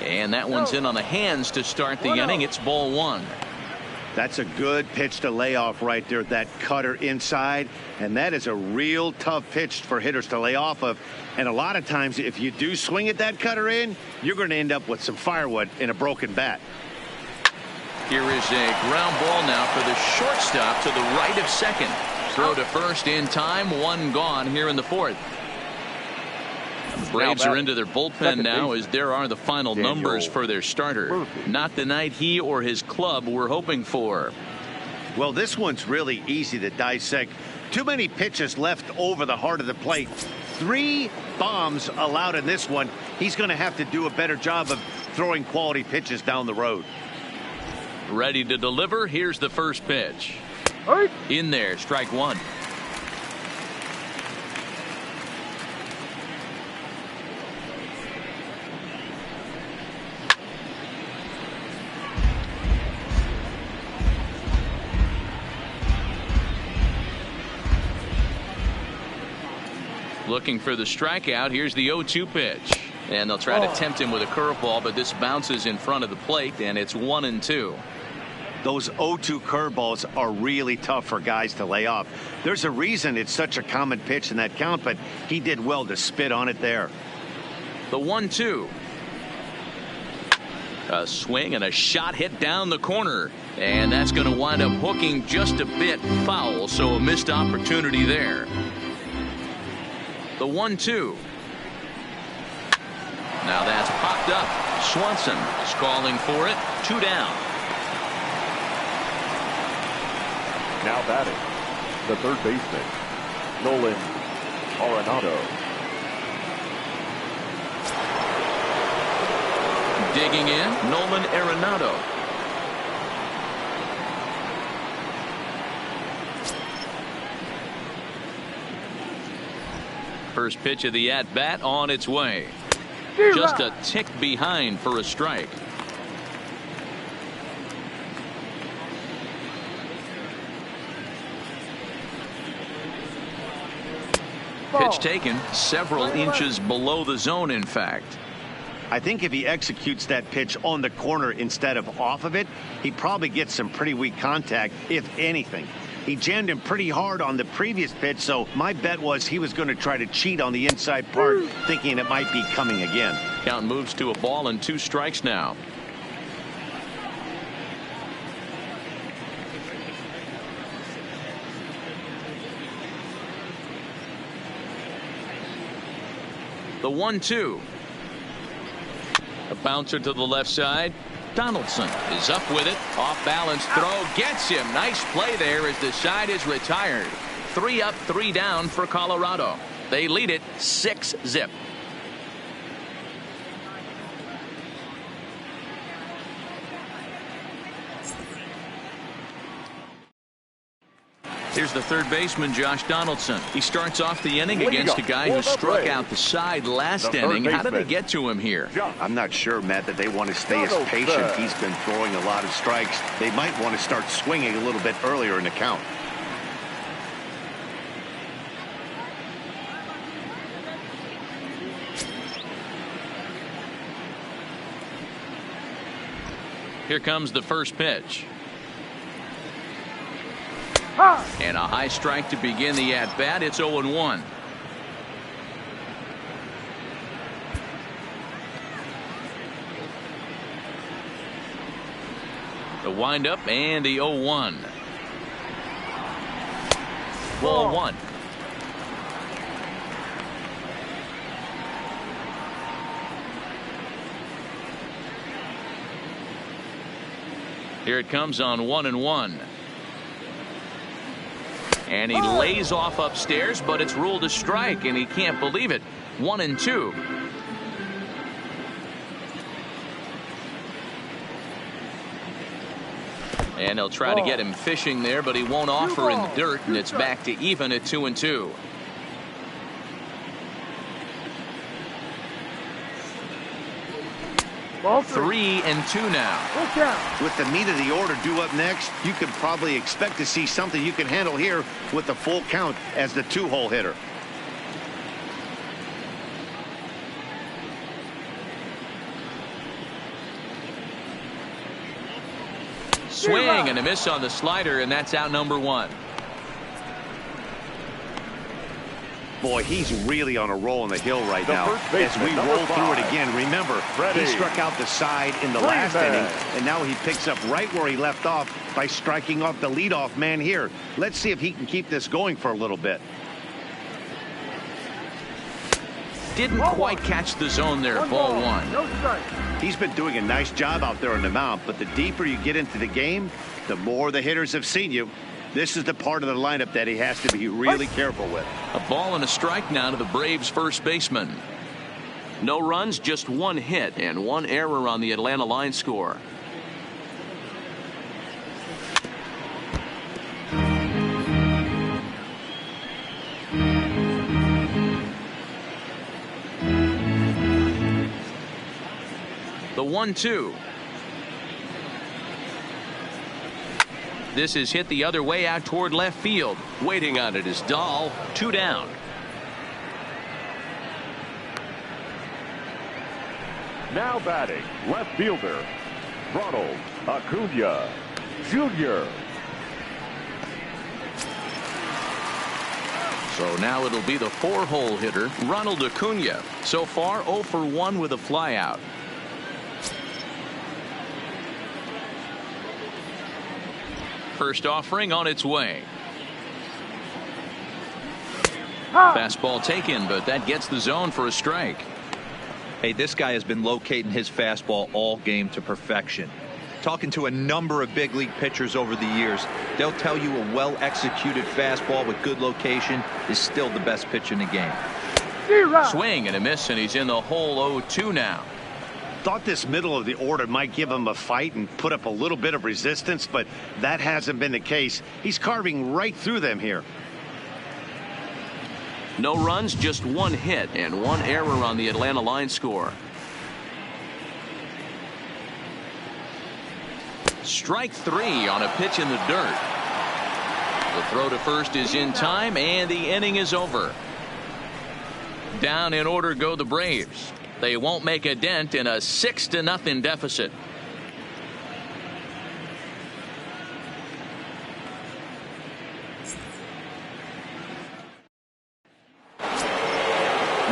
And that one's in on the hands to start the inning. It's ball 1. That's a good pitch to lay off right there, that cutter inside, and that is a real tough pitch for hitters to lay off of. And a lot of times, if you do swing at that cutter in, you're going to end up with some firewood in a broken bat. Here is a ground ball now for the shortstop to the right of second. Throw to first in time, 1 gone here in the 4th. The Braves are into their bullpen now as there are the final numbers for their starter. Not the night he or his club were hoping for. Well, this one's really easy to dissect. Too many pitches left over the heart of the plate. 3 bombs allowed in this one. He's going to have to do a better job of throwing quality pitches down the road. Ready to deliver. Here's the first pitch. In there, strike 1. Looking for the strikeout. Here's the 0-2 pitch. And they'll try to tempt him with a curveball, but this bounces in front of the plate, and it's 1-2. Those 0-2 curveballs are really tough for guys to lay off. There's a reason it's such a common pitch in that count, but he did well to spit on it there. The 1-2. A swing and a shot hit down the corner, and that's going to wind up hooking just a bit foul, so a missed opportunity there. The 1-2. Now that's popped up. Swanson is calling for it. 2 down. Now batting, the third baseman, Nolan Arenado. Digging in, Nolan Arenado. First pitch of the at-bat on its way. Just a tick behind for a strike. Pitch taken several inches below the zone, in fact. I think if he executes that pitch on the corner instead of off of it, he probably gets some pretty weak contact, if anything. He jammed him pretty hard on the previous pitch, so my bet was he was going to try to cheat on the inside part, thinking it might be coming again. Count moves to a ball and 2 strikes now. The 1-2. A bouncer to the left side. Donaldson is up with it. Off balance throw gets him. Nice play there as the side is retired. 3 up, 3 down for Colorado. They lead it 6-zip. Here's the third baseman, Josh Donaldson. He starts off the inning against a guy who struck out the side last inning. How did they get to him here? I'm not sure, Matt, that they want to stay as patient. He's been throwing a lot of strikes. They might want to start swinging a little bit earlier in the count. Here comes the first pitch. And a high strike to begin the at-bat. It's 0-1. The windup and the 0-1. Ball one. Here it comes on 1-1. And he lays off upstairs, but it's ruled a strike, and he can't believe it. 1-2. And he'll try to get him fishing there, but he won't offer in the dirt, and it's back to even at 2-2. Ball 3-2 now. With the meat of the order due up next, you can probably expect to see something you can handle here with the full count as the 2-hole hitter. Swing and a miss on the slider, and that's out number 1. Boy, he's really on a roll on the hill right now. As we roll through it again, remember, he struck out the side in the last inning, and now he picks up right where he left off by striking off the leadoff man here. Let's see if he can keep this going for a little bit. Didn't quite catch the zone there. Ball 1. He's been doing a nice job out there on the mound, but the deeper you get into the game, the more the hitters have seen you. This is the part of the lineup that he has to be really careful with. A ball and a strike now to the Braves first baseman. No runs, just 1 hit and 1 error on the Atlanta line score. The 1-2. This is hit the other way out toward left field. Waiting on it is Dahl. 2 down. Now batting, left fielder, Ronald Acuna Jr. So now it'll be the 4-hole hitter, Ronald Acuna. So far 0 for 1 with a flyout. First offering on its way. Fastball taken, but that gets the zone for a strike. Hey, this guy has been locating his fastball all game to perfection. Talking to a number of big league pitchers over the years, they'll tell you a well-executed fastball with good location is still the best pitch in the game. Swing and a miss, and he's in the hole. 0-2 now. Thought this middle of the order might give him a fight and put up a little bit of resistance, but that hasn't been the case. He's carving right through them here. No runs, just 1 hit and 1 error on the Atlanta line score. Strike 3 on a pitch in the dirt. The throw to first is in time, and the inning is over. Down in order go the Braves. They won't make a dent in a 6-0 deficit.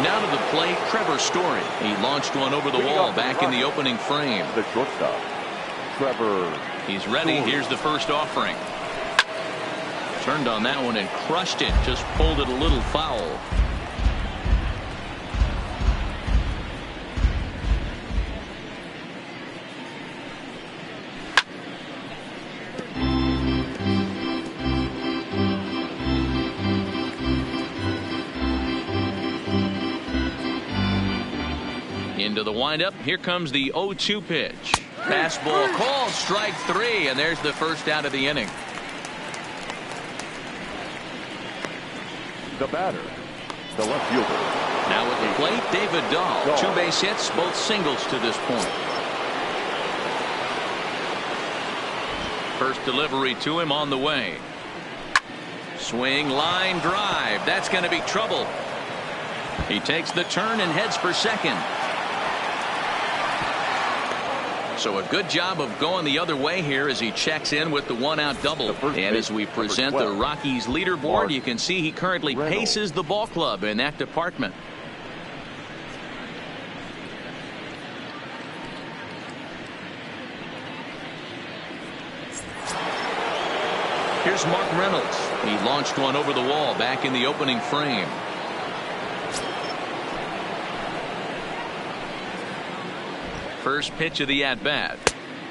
Now to the plate, Trevor Story. He launched one over the wall back in the opening frame. The shortstop, Trevor. He's ready. Here's the first offering. Turned on that one and crushed it. Just pulled it a little foul. Into the windup. Here comes the 0-2 pitch. Fastball called, strike 3, and there's the first out of the inning. The batter, the left fielder. Now at the plate, David Dahl. 2 base hits, both singles to this point. First delivery to him on the way. Swing, line drive. That's going to be trouble. He takes the turn and heads for second. So a good job of going the other way here as he checks in with the one-out double. And as we present the Rockies leaderboard, you can see he currently paces the ball club in that department. Here's Mark Reynolds. He launched one over the wall back in the opening frame. First pitch of the at-bat.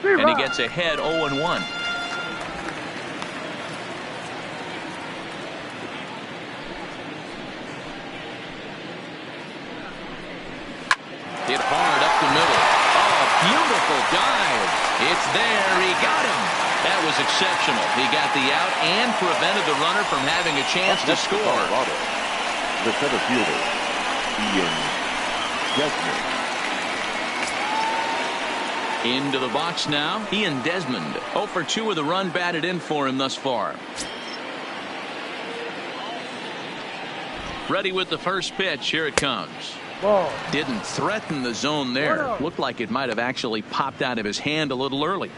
And he gets ahead 0-1. Hit hard up the middle. Oh, beautiful dive. It's there. He got him. That was exceptional. He got the out and prevented the runner from having a chance to score. The center fielder, Ian Desmond. Into the box now, Ian Desmond. 0 for 2 with a run batted in for him thus far. Ready with the first pitch. Here it comes. Ball. Didn't threaten the zone there. Looked like it might have actually popped out of his hand a little early.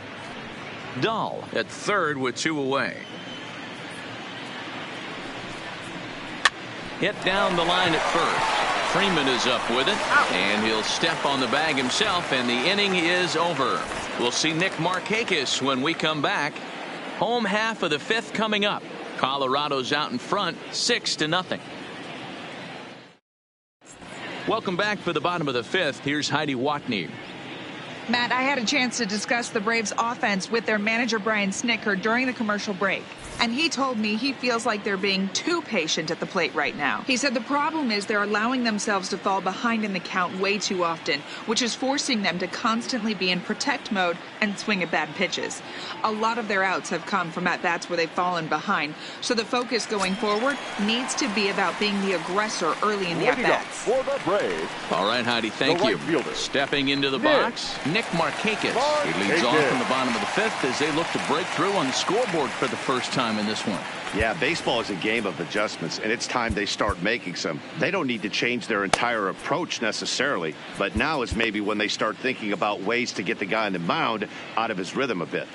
Dahl at third with 2 away. Hit down the line at first. Freeman is up with it, and he'll step on the bag himself, and the inning is over. We'll see Nick Markakis when we come back. Home half of the 5th coming up. Colorado's out in front, 6-0. Welcome back for the bottom of the 5th. Here's Heidi Watney. Matt, I had a chance to discuss the Braves offense with their manager Brian Snitker during the commercial break. And he told me he feels like they're being too patient at the plate right now. He said the problem is they're allowing themselves to fall behind in the count way too often, which is forcing them to constantly be in protect mode and swing at bad pitches. A lot of their outs have come from at-bats where they've fallen behind. So the focus going forward needs to be about being the aggressor early in the at-bats. For the Braves. All right, Heidi, thank you. Stepping into the box, Nick Markakis. He leads off from the bottom of the 5th as they look to break through on the scoreboard for the first time in this one. Yeah, baseball is a game of adjustments, and it's time they start making some. They don't need to change their entire approach necessarily, but now is maybe when they start thinking about ways to get the guy on the mound out of his rhythm a bit.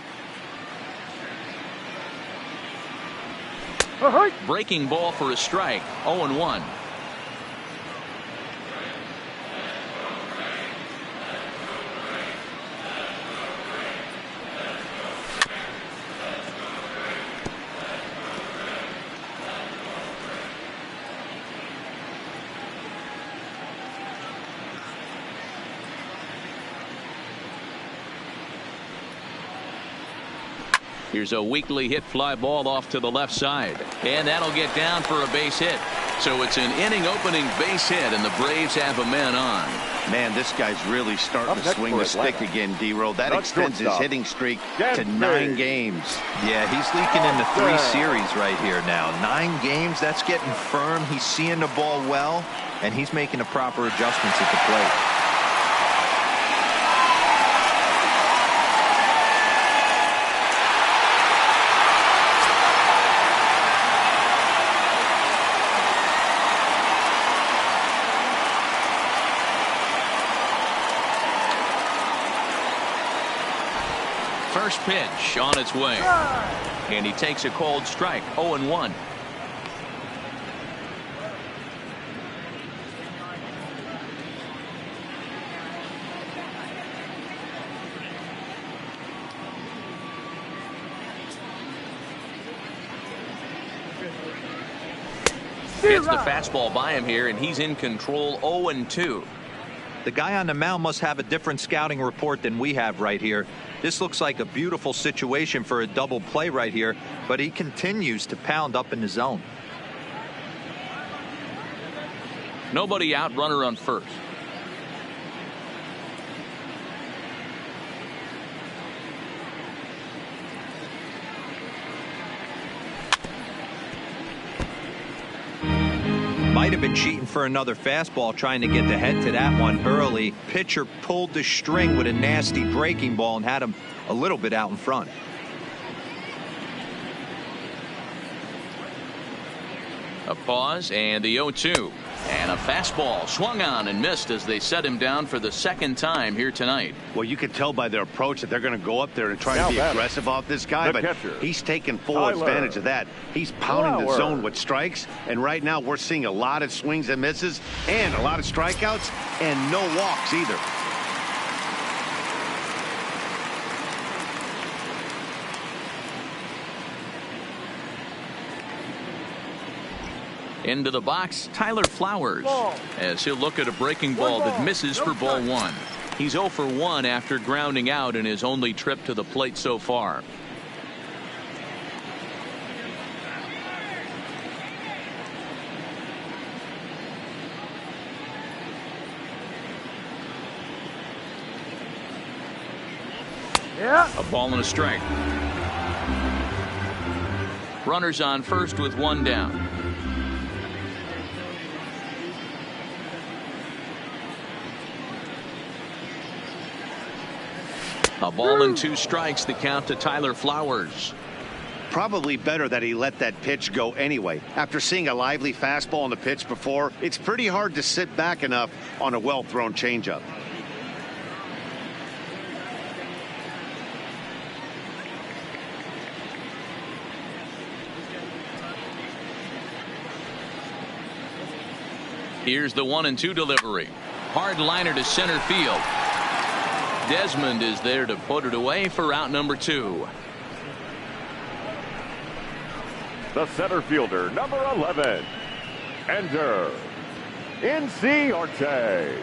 Breaking ball for a strike, 0-1. Here's a weakly hit fly ball off to the left side, and that'll get down for a base hit. So it's an inning opening base hit, and the Braves have a man on. Man, this guy's really starting to swing the stick again, D-Roll. That extends his hitting streak to 9 games. Yeah, he's leaking into 3 series right here now. 9 games, that's getting firm. He's seeing the ball well, and he's making the proper adjustments at the plate. First pitch on its way, and he takes a cold strike. 0-1. Hits the fastball by him here, and he's in control. 0-2. The guy on the mound must have a different scouting report than we have right here. This looks like a beautiful situation for a double play right here, but he continues to pound up in the zone. Nobody out, runner on first. Might have been cheating for another fastball, trying to get the head to that one early. Pitcher pulled the string with a nasty breaking ball and had him a little bit out in front. A pause and the 0-2. And a fastball swung on and missed as they set him down for the second time here tonight. Well, you can tell by their approach that they're going to go up there and try to be aggressive off this guy, but he's taking full advantage of that. He's pounding the zone with strikes, and right now we're seeing a lot of swings and misses and a lot of strikeouts and no walks either. Into the box, Tyler Flowers, as he'll look at a breaking ball that misses for ball one. He's 0 for 1 after grounding out in his only trip to the plate so far. A ball and a strike. Runners on first with one down. A ball and 2 strikes, the count to Tyler Flowers. Probably better that he let that pitch go anyway. After seeing a lively fastball on the pitch before, it's pretty hard to sit back enough on a well-thrown changeup. Here's the 1-2 delivery. Hard liner to center field. Desmond is there to put it away for out number 2. The center fielder, number 11, Ender Inciarte.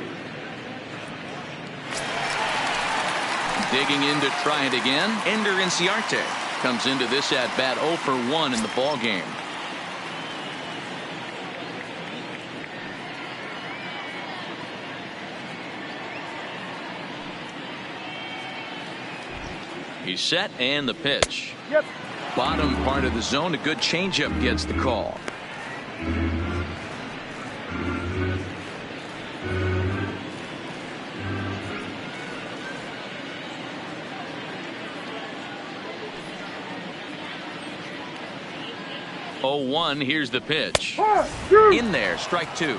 Digging in to try it again, Ender Inciarte comes into this at bat 0 for 1 in the ball game. He's set, and the pitch. Bottom part of the zone, a good changeup gets the call. Oh, 1, here's the pitch. In there, strike 2.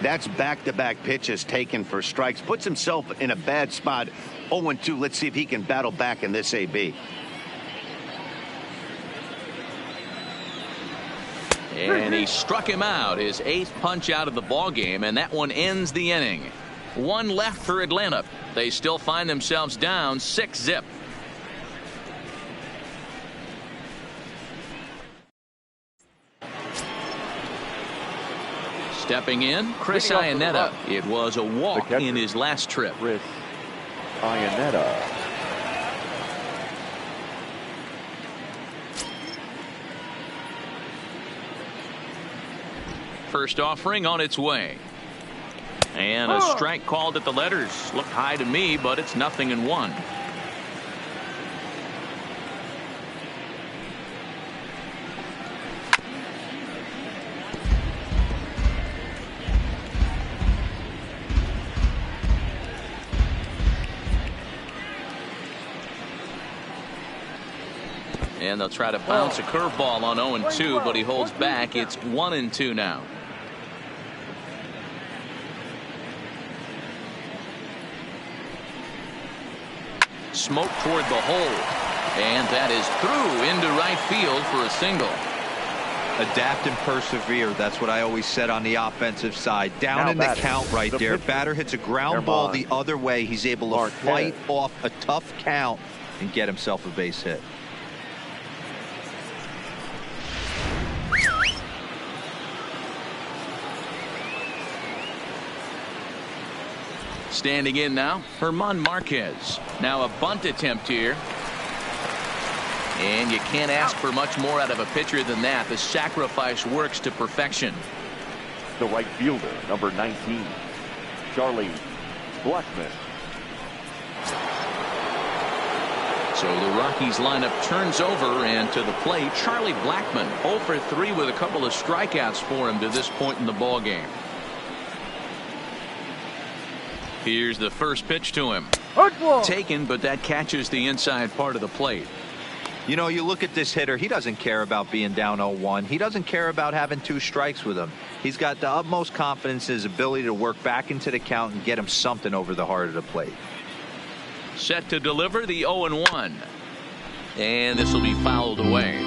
That's back-to-back pitches taken for strikes. Puts himself in a bad spot. 0-2. Let's see if he can battle back in this AB. And he struck him out, his 8th punch out of the ball game, and that one ends the inning. 1 left for Atlanta. They still find themselves down 6-0. Stepping in, Chris Iannetta. It was a walk in his last trip. Chris Iannetta. First offering on its way. And a strike called at the letters. Looked high to me, but it's 0-1. And they'll try to bounce a curveball on 0-2, but he holds back. It's 1-2 now. Smoke toward the hole, and that is through into right field for a single. Adapt and persevere. That's what I always said on the offensive side. Down in the count right there. Batter hits a ground ball the other way. He's able to fight off a tough count and get himself a base hit. Standing in now, German Marquez. Now a bunt attempt here. And you can't ask for much more out of a pitcher than that. The sacrifice works to perfection. The right fielder, number 19, Charlie Blackmon. So the Rockies lineup turns over, and to the plate, Charlie Blackmon 0 for 3 with a couple of strikeouts for him to this point in the ball game. Here's the first pitch to him. Taken, but that catches the inside part of the plate. You know, you look at this hitter, he doesn't care about being down 0-1. He doesn't care about having 2 strikes with him. He's got the utmost confidence in his ability to work back into the count and get him something over the heart of the plate. Set to deliver the 0-1. And this will be fouled away.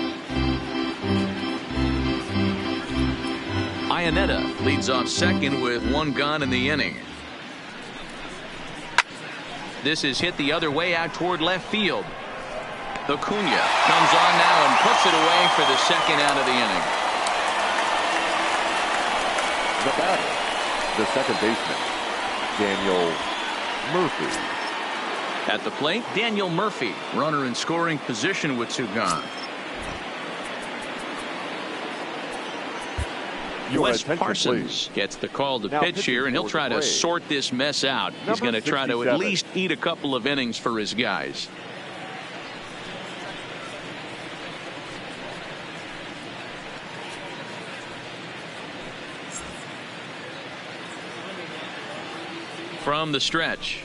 Iannetta leads off second with 1 gone in the inning. This is hit the other way out toward left field. Acuna comes on now and puts it away for the second out of the inning. The batter, the second baseman, Daniel Murphy. At the plate, Daniel Murphy, runner in scoring position with 2 gone. Wes Parsons gets the call to pitch here, and he'll try to sort this mess out. He's going to try to at least eat a couple of innings for his guys. From the stretch.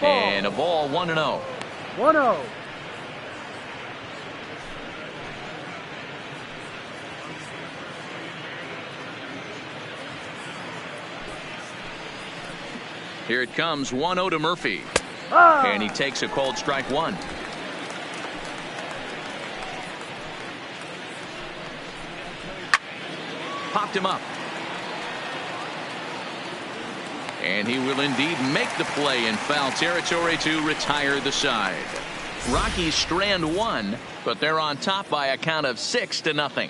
And a ball, 1-0. 1-0. Here it comes, 1-0 to Murphy. And he takes a called strike 1. Popped him up. And he will indeed make the play in foul territory to retire the side. Rockies strand 1, but they're on top by a count of 6-0.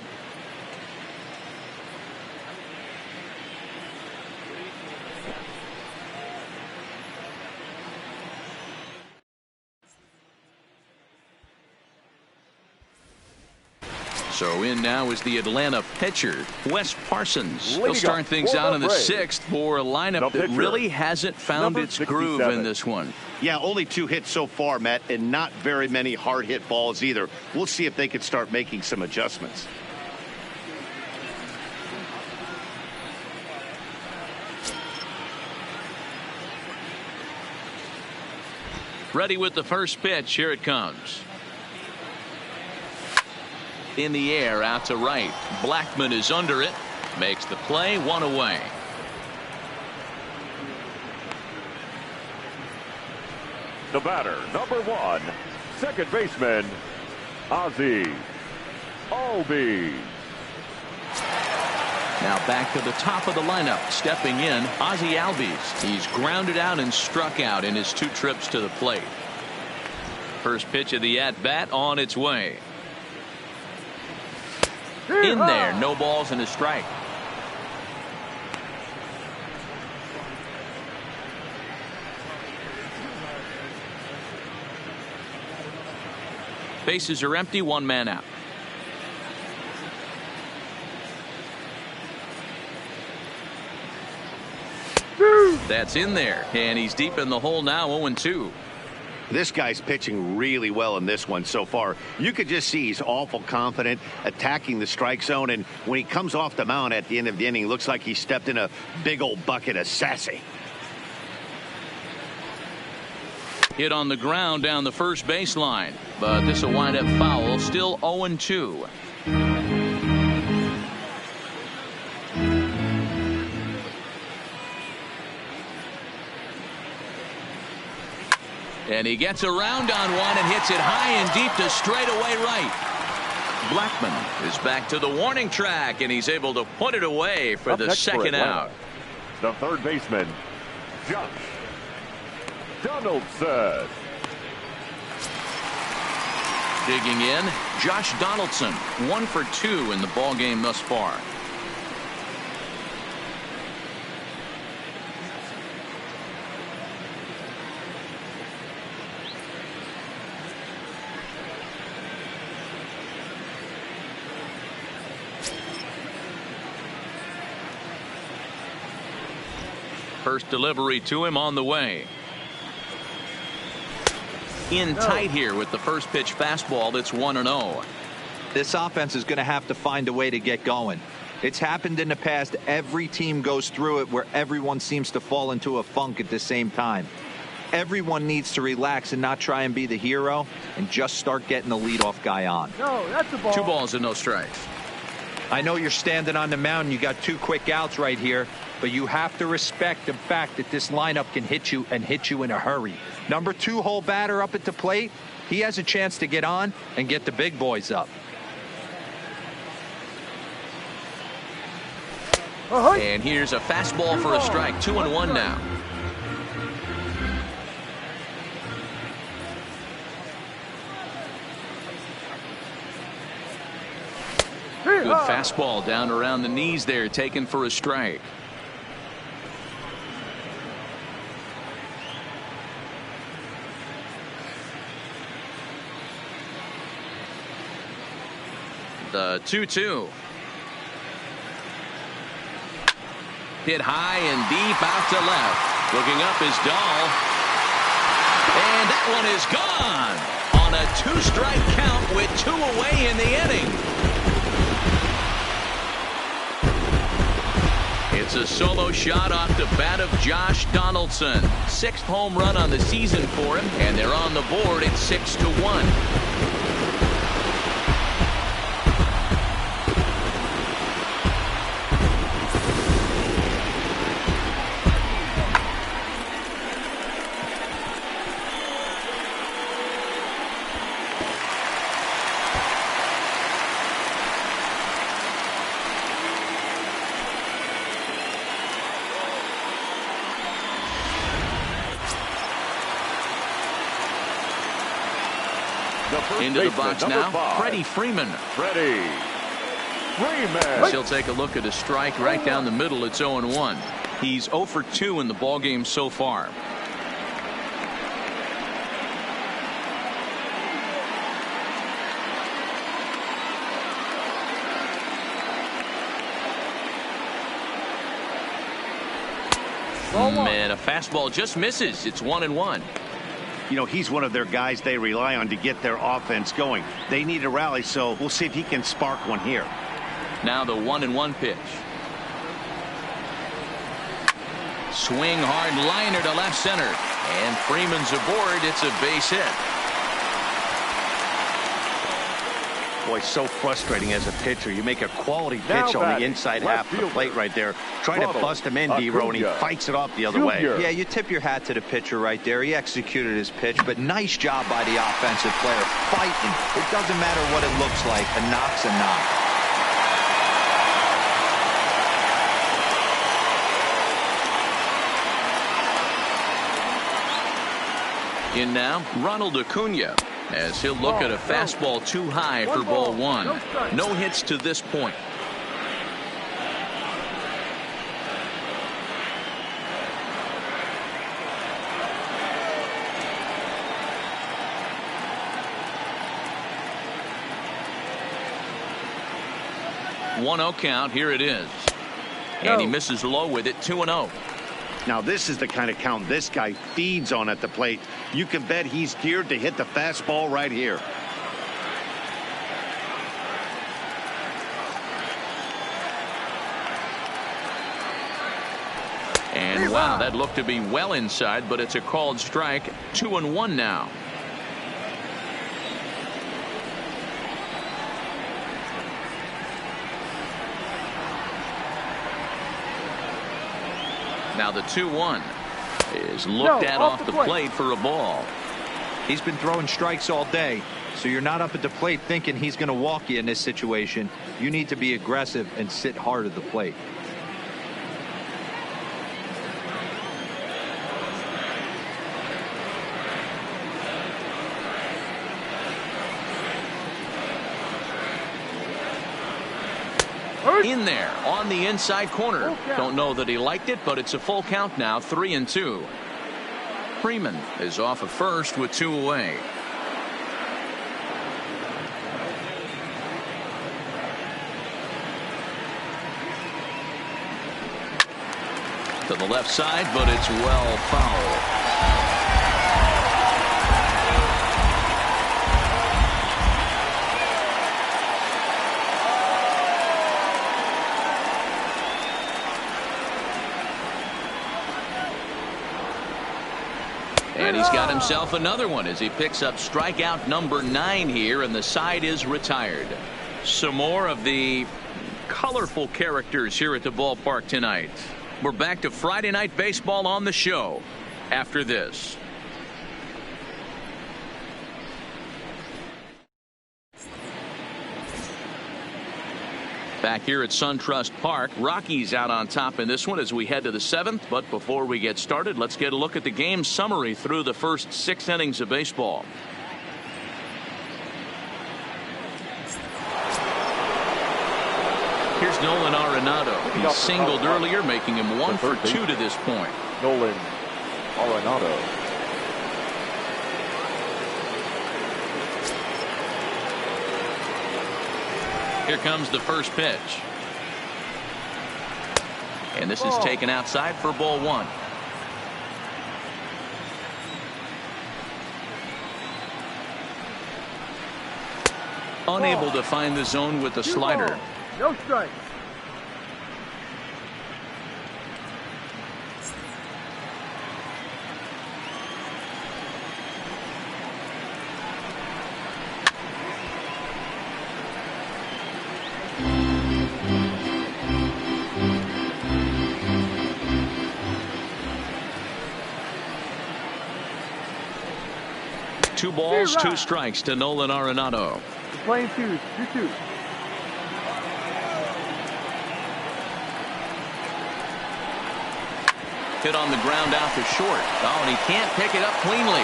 So in now is the Atlanta pitcher, Wes Parsons. He'll start things out in the 6th for a lineup that really hasn't found its groove in this one. Yeah, only 2 hits so far, Matt, and not very many hard hit balls either. We'll see if they can start making some adjustments. Ready with the first pitch. Here it comes. In the air, out to right. Blackman is under it. Makes the play, 1 away. The batter, number 1, second baseman, Ozzie Albies. Now back to the top of the lineup. Stepping in, Ozzie Albies. He's grounded out and struck out in his 2 trips to the plate. First pitch of the at-bat on its way. In there, no balls and a strike. Bases are empty, 1 man out. That's in there, and he's deep in the hole now, 0-2. This guy's pitching really well in this one so far. You could just see he's awful confident attacking the strike zone, and when he comes off the mound at the end of the inning, looks like he stepped in a big old bucket of sassy. Hit on the ground down the first baseline, but this will wind up foul. Still 0-2. And he gets around on one and hits it high and deep to straightaway right. Blackman is back to the warning track, and he's able to put it away for the second out. The third baseman, Josh Donaldson. Digging in, Josh Donaldson, 1 for 2 in the ball game thus far. First delivery to him on the way. In tight here with the first pitch fastball. That's 1-0. This offense is going to have to find a way to get going. It's happened in the past. Every team goes through it where everyone seems to fall into a funk at the same time. everyone needs to relax and not try and be the hero and just start getting the leadoff guy on. No, that's a ball. 2 balls and no strikes. I know you're standing on the mound. You got 2 quick outs right here, but you have to respect the fact that this lineup can hit you and hit you in a hurry. Number 2 hole batter up at the plate. He has a chance to get on and get the big boys up. And here's a fastball for a strike. 2-1 now. Good fastball down around the knees there, taken for a strike. The 2-2. Hit high and deep out to left. Looking up is Dahl. And that one is gone on a 2-strike count with 2 away in the inning. It's a solo shot off the bat of Josh Donaldson. 6th home run on the season for him, and they're on the board at 6-1. Into the box now, Freddie Freeman. Freddie Freeman. He'll take a look at a strike right down the middle. It's 0-1. He's 0 for 2 in the ballgame so far. Man, a fastball just misses. It's 1-1. You know, he's one of their guys they rely on to get their offense going. They need a rally, so we'll see if he can spark one here. Now the 1-1 pitch. Swing hard liner to left center. And Freeman's aboard. It's a base hit. Boy, so frustrating as a pitcher. You make a quality pitch on the inside half of the plate right there. Try to bust him in, D-Row, and he fights it off the other way. Yeah, you tip your hat to the pitcher right there. He executed his pitch, but nice job by the offensive player. Fighting. It doesn't matter what it looks like. A knock's a knock. In now, Ronald Acuna, as he'll look at a fastball too high for ball 1. No hits to this point. One 1-0 count. Here it is. And he misses low with it. 2-0. Now this is the kind of count this guy feeds on at the plate. You can bet he's geared to hit the fastball right here. And wow, that looked to be well inside, but it's a called strike. 2-1 now. Now the 2-1 is looked at off the plate for a ball. He's been throwing strikes all day, so you're not up at the plate thinking he's going to walk you in this situation. You need to be aggressive and sit hard at the plate. In there on the inside corner. Don't know that he liked it, but it's a full count now. 3-2. Freeman is off of first with 2 away. To the left side, but it's well foul. And he's got himself another one as he picks up strikeout number 9 here, and the side is retired. Some more of the colorful characters here at the ballpark tonight. We're back to Friday Night Baseball on the show after this. Back here at SunTrust Park, Rockies out on top in this one as we head to the 7th. But before we get started, let's get a look at the game summary through the first 6 innings of baseball. Here's Nolan Arenado. He singled earlier, making him 1 for 2 to this point. Nolan Arenado. Here comes the first pitch. And this is taken outside for ball 1. Unable to find the zone with the slider. No strike. Two balls, 2 strikes to Nolan Arenado. Playing 2-2. Hit on the ground out to short. Oh, and he can't pick it up cleanly.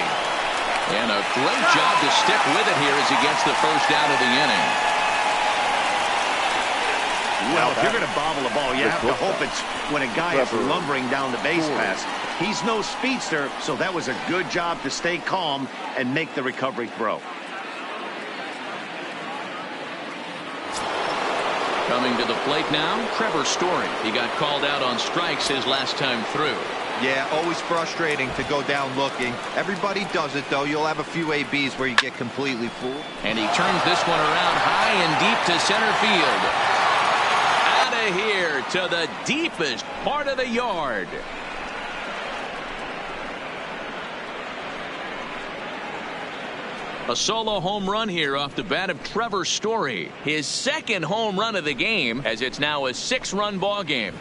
And a great job to stick with it here as he gets the first out of the inning. Well, if you're going to bobble a ball, you have to hope it's when a guy is lumbering down the base pass. He's no speedster, so that was a good job to stay calm and make the recovery throw. Coming to the plate now, Trevor Story. He got called out on strikes his last time through. Yeah, always frustrating to go down looking. Everybody does it, though. You'll have a few ABs where you get completely fooled. And he turns this one around high and deep to center field. Out of here to the deepest part of the yard. A solo home run here off the bat of Trevor Story. His second home run of the game, as it's now a 6-run ball game.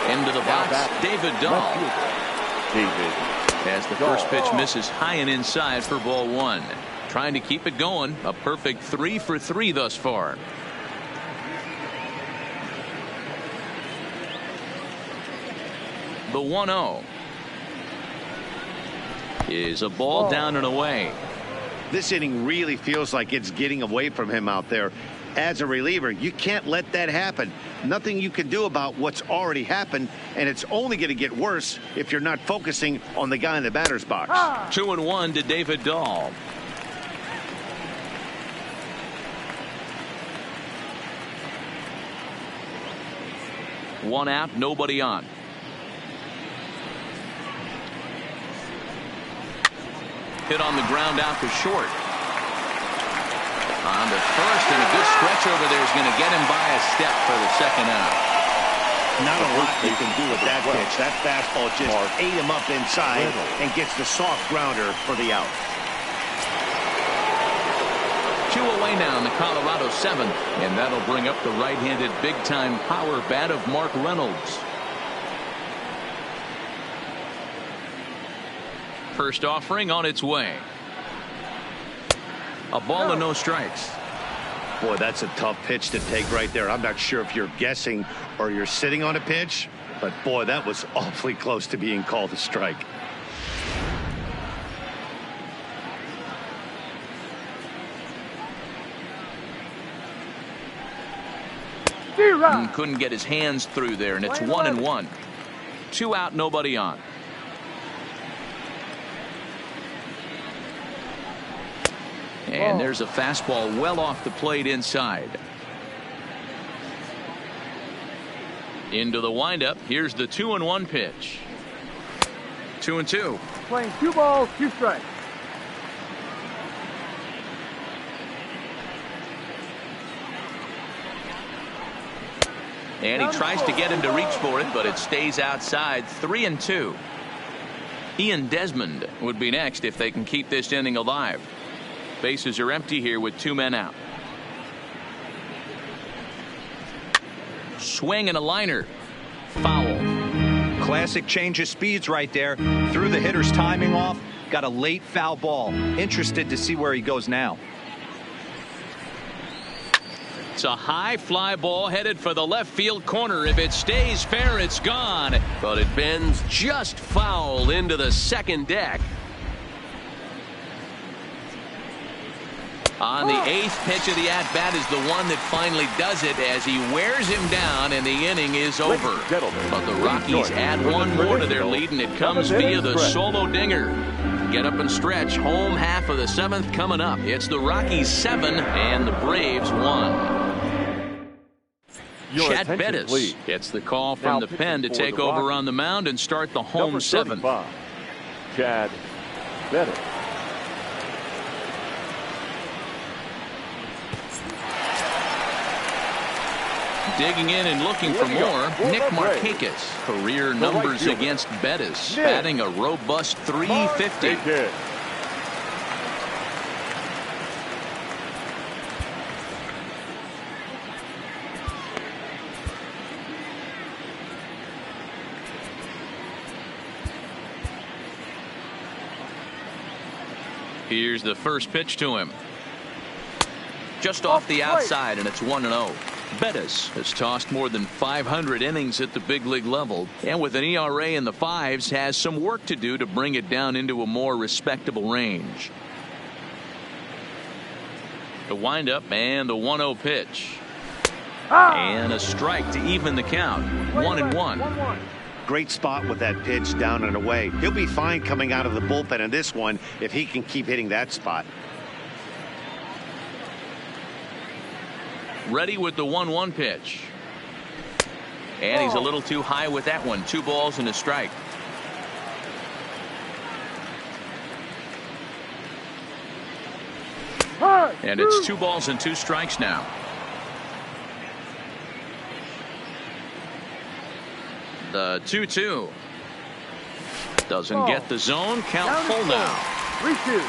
Into the box, David Dahl. As the first pitch misses high and inside for ball 1. Trying to keep it going. A perfect 3 for 3 thus far. The 1-0 is a ball down and away. This inning really feels like it's getting away from him out there. As a reliever, you can't let that happen. Nothing you can do about what's already happened, and it's only going to get worse if you're not focusing on the guy in the batter's box. 2-1 to David Dahl. One out, nobody on. Hit on the ground out to short. On to first, and a good stretch over there is going to get him by a step for the second out. Not a lot you can do with that pitch. That fastball just ate him up inside and gets the soft grounder for the out. 2 away now in the Colorado 7th, and that'll bring up the right-handed big-time power bat of Mark Reynolds. First offering on its way. A ball and no strikes. Boy, that's a tough pitch to take right there. I'm not sure if you're guessing or you're sitting on a pitch, but boy, that was awfully close to being called a strike. Couldn't get his hands through there, and it's 1-1. 2 out, nobody on. And there's a fastball well off the plate inside. Into the windup. Here's the 2-1 pitch. 2-2. Playing 2 balls, 2 strikes. And he tries to get him to reach for it, but it stays outside. 3-2. Ian Desmond would be next if they can keep this inning alive. Bases are empty here with 2 men out. Swing and a liner. Foul. Classic change of speeds right there. Threw the hitter's timing off. Got a late foul ball. Interested to see where he goes now. It's a high fly ball headed for the left field corner. If it stays fair, it's gone. But it bends just foul into the second deck. On the 8th pitch of the at-bat is the one that finally does it as he wears him down and the inning is over. But the Rockies add 1 more to their lead, and it comes via the solo dinger. Get up and stretch. Home half of the 7th coming up. It's the Rockies 7 and the Braves 1. Chad Bettis gets the call from the pen to take over on the mound and start the home 7th. Chad Bettis. Digging in and looking for more, Nick Markakis. Career numbers against Bettis, batting a robust .350. Here's the first pitch to him. Just off the outside, and it's 1-0. Bettis has tossed more than 500 innings at the big league level, and with an ERA in the 5s has some work to do to bring it down into a more respectable range. The windup and the 1-0 pitch. And a strike to even the count. 1-1. Great spot with that pitch down and away. He'll be fine coming out of the bullpen in this one if he can keep hitting that spot. Ready with the 1-1 pitch. And he's a little too high with that one. 2 balls and a strike. And it's 2 balls and 2 strikes now. The 2-2. Doesn't get the zone. Count full now. 3-2.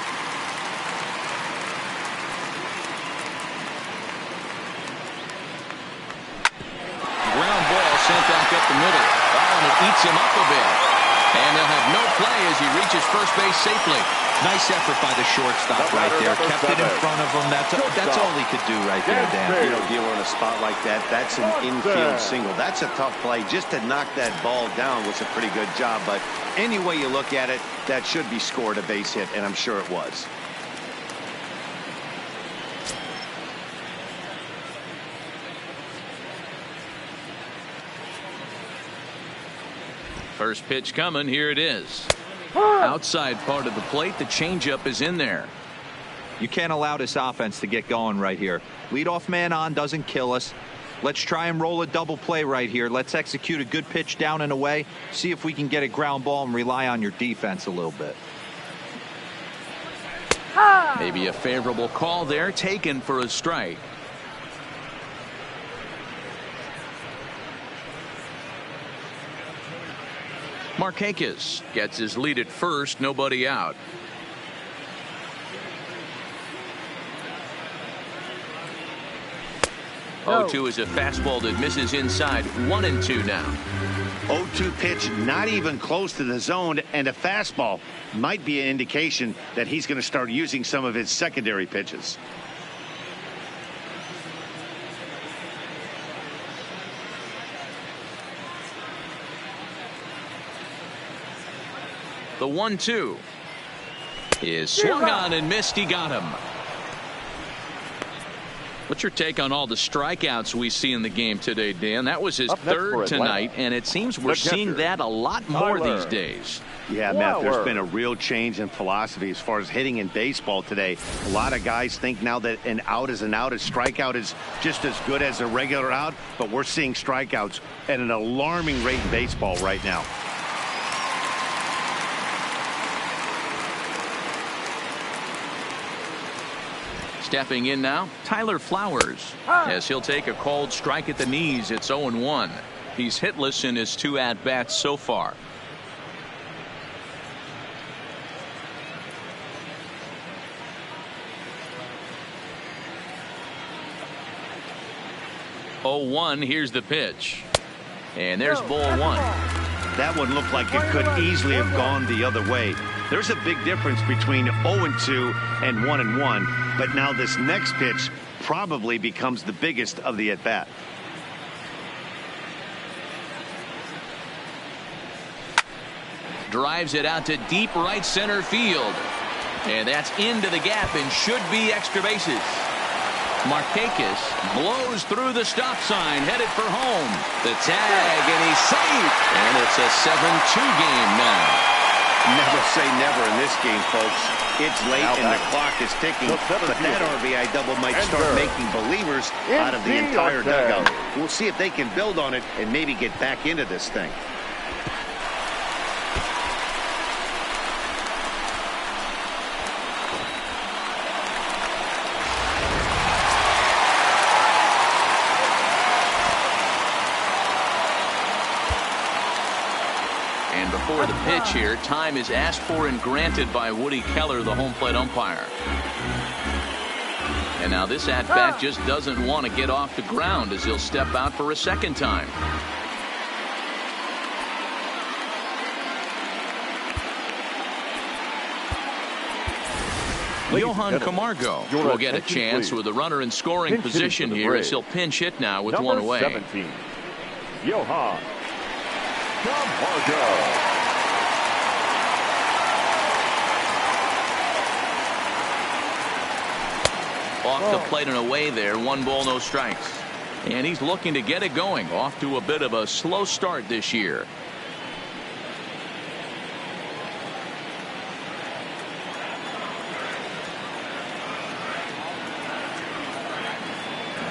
Sent back up the middle. Oh, and it eats him up a bit. And they'll have no play as he reaches first base safely. Nice effort by the shortstop right there. Kept it in front of him. That's all he could do right there, Dan. You know, dealer in a spot like that, that's an infield single. That's a tough play. Just to knock that ball down was a pretty good job. But any way you look at it, that should be scored a base hit, and I'm sure it was. First pitch coming. Here it is. Outside part of the plate. The changeup is in there. You can't allow this offense to get going right here. Leadoff man on doesn't kill us. Let's try and roll a double play right here. Let's execute a good pitch down and away. See if we can get a ground ball and rely on your defense a little bit. Maybe a favorable call there, taken for a strike. Markakis gets his lead at first, nobody out. No. 0-2 is a fastball that misses inside. 1-2 now. 0-2 pitch, not even close to the zone, and a fastball might be an indication that he's going to start using some of his secondary pitches. The 1-2 is swung on and missed. He got him. What's your take on all the strikeouts we see in the game today, Dan? That was his third tonight, and it seems we're seeing that a lot more these days. Yeah, Matt, there's been a real change in philosophy as far as hitting in baseball today. A lot of guys think now that an out is an out. A strikeout is just as good as a regular out, but we're seeing strikeouts at an alarming rate in baseball right now. Stepping in now, Tyler Flowers, as he'll take a called strike at the knees. It's 0-1. He's hitless in his 2 at-bats so far. Here's the pitch. And there's ball 1. That one looked like it could easily have gone the other way. There's a big difference between 0-2 and 1-1, but now this next pitch probably becomes the biggest of the at-bat. Drives it out to deep right center field. And that's into the gap and should be extra bases. Markakis blows through the stop sign, headed for home. The tag, and he's safe. And it's a 7-2 game now. Never say never in this game, folks. It's late and the clock is ticking, but that RBI double might start making believers out of the entire dugout. We'll see if they can build on it and maybe get back into this thing. Before the pitch here, time is asked for and granted by Woody Keller, the home plate umpire. And now this at-bat just doesn't want to get off the ground as he'll step out for a second time. Johan Camargo will get a chance with a runner in scoring position here as he'll pinch hit now with one away. 17, Johan Camargo. Off the plate and away there. 1 ball, no strikes. And he's looking to get it going. Off to a bit of a slow start this year.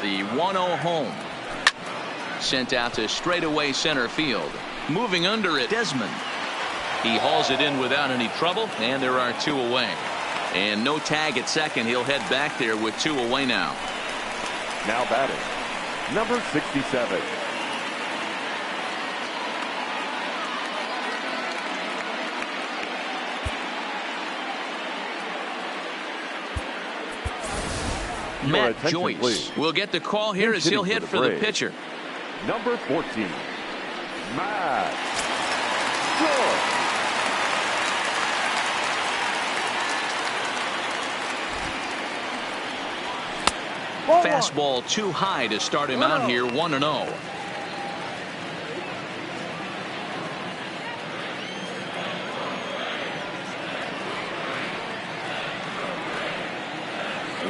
The 1-0 home. Sent out to straightaway center field. Moving under it, Desmond. He hauls it in without any trouble, and there are 2 away. And no tag at second. He'll head back there with 2 away now. Now batting, number 67. Matt Joyce please. Will get the call here as he'll hit for the pitcher. Number 14, Matt Joyce. Fastball too high to start him out here. 1-0.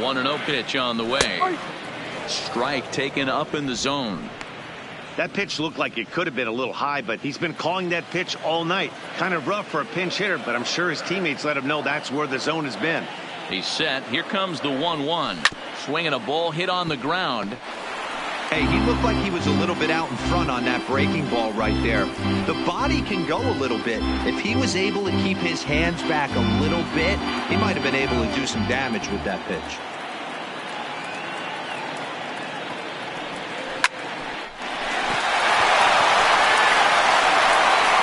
One and 0 pitch on the way. Strike taken up in the zone. That pitch looked like it could have been a little high, but he's been calling that pitch all night. Kind of rough for a pinch hitter, but I'm sure his teammates let him know that's where the zone has been. He's set. Here comes the 1-1. Swinging a ball hit on the ground. Hey, he looked like he was a little bit out in front on that breaking ball right there. The body can go a little bit. If he was able to keep his hands back a little bit, he might have been able to do some damage with that pitch.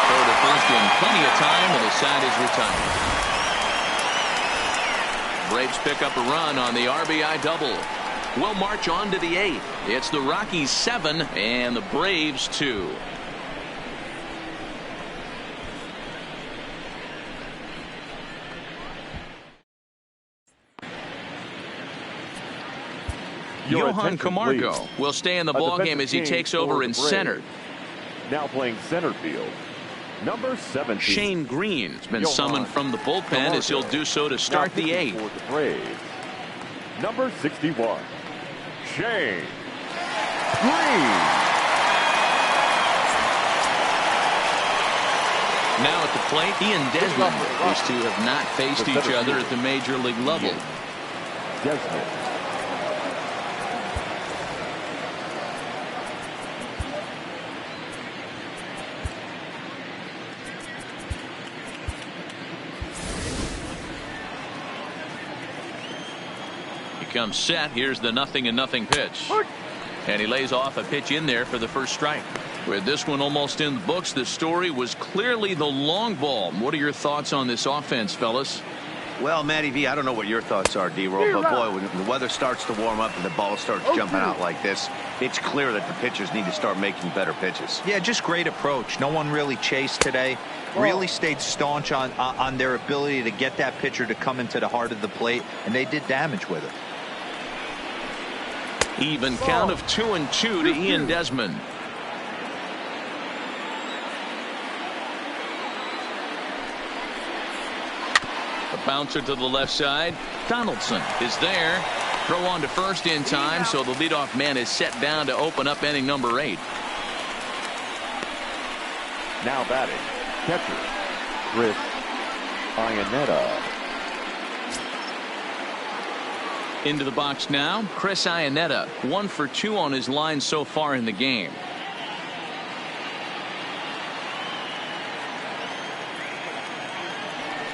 Throw to first in plenty of time, and the side is retired. Braves pick up a run on the RBI double. We'll march on to the 8th. It's the Rockies 7 and the Braves 2. Johan Camargo please. Will stay in the ballgame as he takes over in center. Now playing center field, number 17. Shane Green's been summoned from the bullpen Camargo. As he'll do so to start the 8th. For the Braves, number 61. Shane Green. Now at the plate, he and Desmond. These two have not faced each other at the major league level. Desmond. He comes set. Here's the 0-0 pitch. And he lays off a pitch in there for the first strike. With this one almost in the books, the story was clearly the long ball. What are your thoughts on this offense, fellas? Well, Matty V, I don't know what your thoughts are, D-Roll, but boy, when the weather starts to warm up and the ball starts jumping out like this, it's clear that the pitchers need to start making better pitches. Yeah, just great approach. No one really chased today. Really stayed staunch on their ability to get that pitcher to come into the heart of the plate, and they did damage with it. Even count of 2-2 to Ian Desmond. A bouncer to the left side. Donaldson is there. Throw on to first in time, so the leadoff man is set down to open up inning number 8. Now batting, catcher Chris Iannetta. Into the box now, Chris Iannetta, 1 for 2 on his line so far in the game.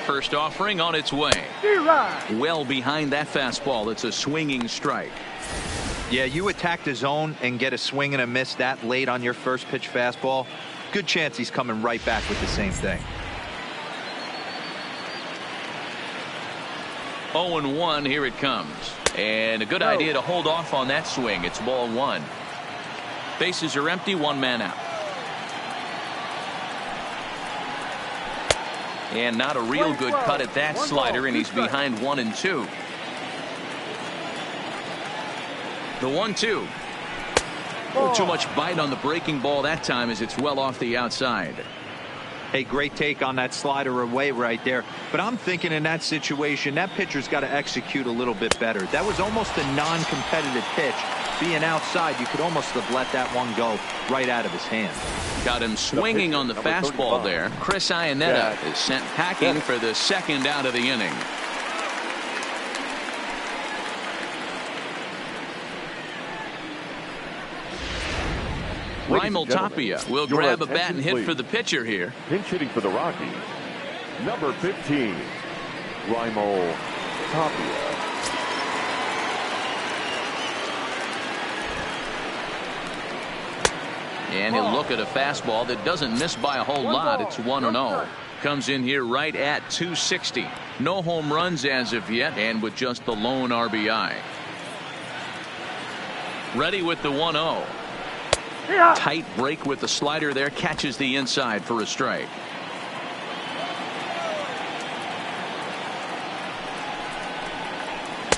First offering on its way. Well behind that fastball. It's a swinging strike. Yeah, you attack the zone and get a swing and a miss that late on your first pitch fastball. Good chance he's coming right back with the same thing. 0-1, here it comes. And a good idea to hold off on that swing. It's ball 1. Bases are empty, 1 man out. And not a real good cut at that slider, and he's behind 1-2. The 1-2. Oh, too much bite on the breaking ball that time as it's well off the outside. Hey, great take on that slider away right there. But I'm thinking in that situation, that pitcher's got to execute a little bit better. That was almost a non-competitive pitch. Being outside, you could almost have let that one go right out of his hand. Got him swinging on the fastball there. Chris Iannetta is sent packing for the second out of the inning. Raimel Tapia will grab a bat and hit for the pitcher here. Pinch hitting for the Rockies, number 15, Raimel Tapia. And he'll look at a fastball that doesn't miss by a whole lot. It's 1-0. Comes in here right at 260. No home runs as of yet, and with just the lone RBI. Ready with the 1-0. Tight break with the slider there. Catches the inside for a strike.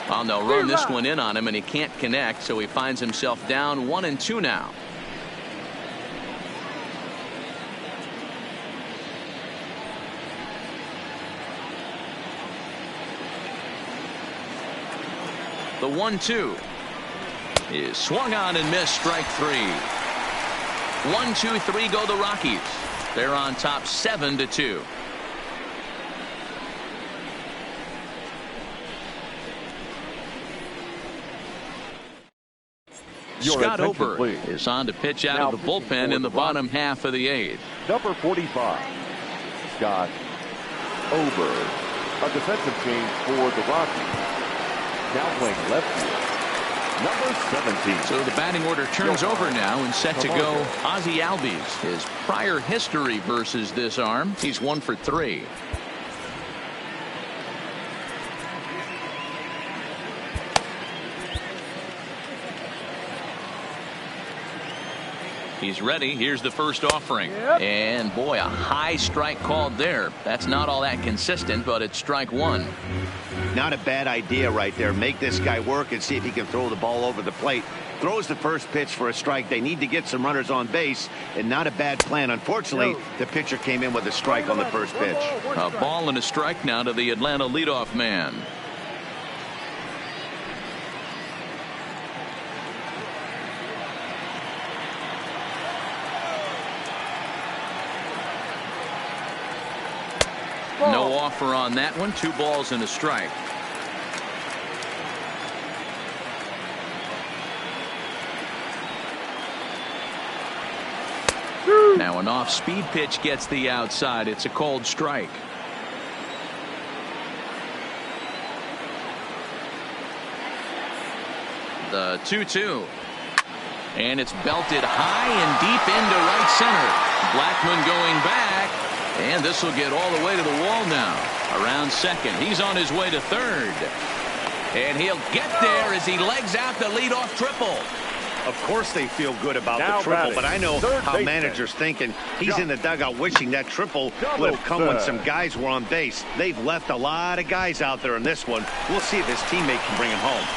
Well, they'll run this one in on him, and he can't connect, so he finds himself down 1-2 now. The 1-2 is swung on and missed. Strike 3. 1-2-3 go the Rockies. They're on top 7-2. Scott Ober is on to pitch out of the bullpen in the bottom half of the 8th. Number 45, Scott Ober, a defensive change for the Rockies. Now playing left field, number 17. So the batting order turns over now and set to go Ozzie Albies. His prior history versus this arm, he's 1 for 3. He's ready. Here's the first offering. And boy, a high strike called there. That's not all that consistent, but it's strike 1. Not a bad idea right there. Make this guy work and see if he can throw the ball over the plate. Throws the first pitch for a strike. They need to get some runners on base, and not a bad plan. Unfortunately, the pitcher came in with a strike on the first pitch. A ball and a strike now to the Atlanta leadoff man. offer on that one. 2 balls and a strike. Now an off-speed pitch gets the outside. It's a called strike. The 2-2. And it's belted high and deep into right center. Blackmon going back. And this will get all the way to the wall now. Around second. He's on his way to third. And he'll get there as he legs out the leadoff triple. Of course they feel good about Now the triple, batting, but I know how baseman. managers thinking. He's in the dugout wishing that triple would have come when some guys were on base. They've left a lot of guys out there in this one. We'll see if his teammate can bring him home.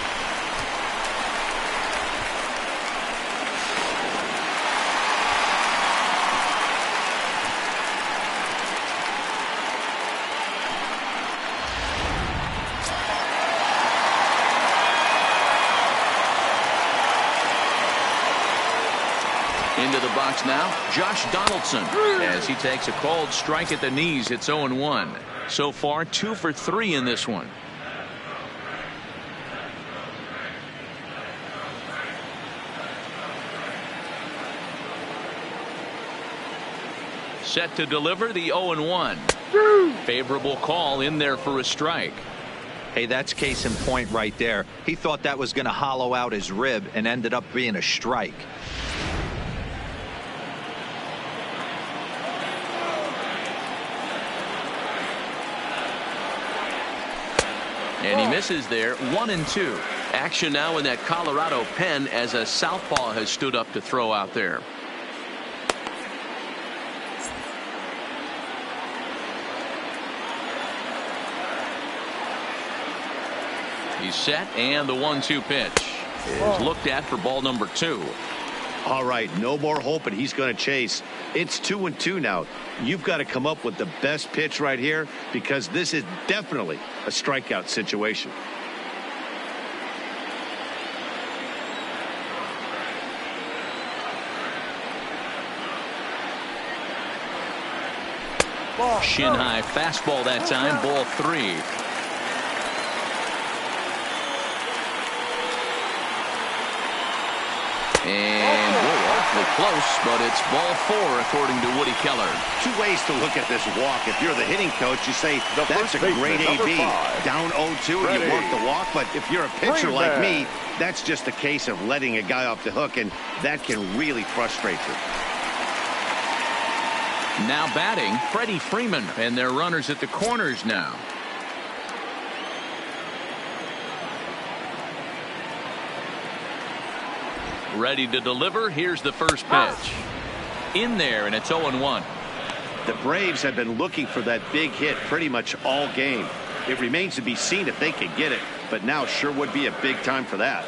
Into the box now, Josh Donaldson, as he takes a called strike at the knees. It's 0-1. So far, 2 for 3 in this one. Set to deliver the 0-1. Favorable call in there for a strike. Hey, that's case in point right there. He thought that was going to hollow out his rib and ended up being a strike. And he misses there. 1-2. Action now in that Colorado pen as a southpaw has stood up to throw out there. He's set, and the 1-2 pitch is looked at for ball number 2. All right, no more hoping he's going to chase. It's 2-2 now. You've got to come up with the best pitch right here because this is definitely a strikeout situation. Shin high fastball that time, ball 3. And awfully close, but it's ball 4 according to Woody Keller. 2 ways to look at this walk. If you're the hitting coach, you say that's a great AB. Down 0-2 and you work the walk, but if you're a pitcher like me, that's just a case of letting a guy off the hook, and that can really frustrate you. Now batting, Freddie Freeman, and their runners at the corners now. Ready to deliver. Here's the first pitch. In there, and it's 0-1. The Braves have been looking for that big hit pretty much all game. It remains to be seen if they can get it, but now sure would be a big time for that.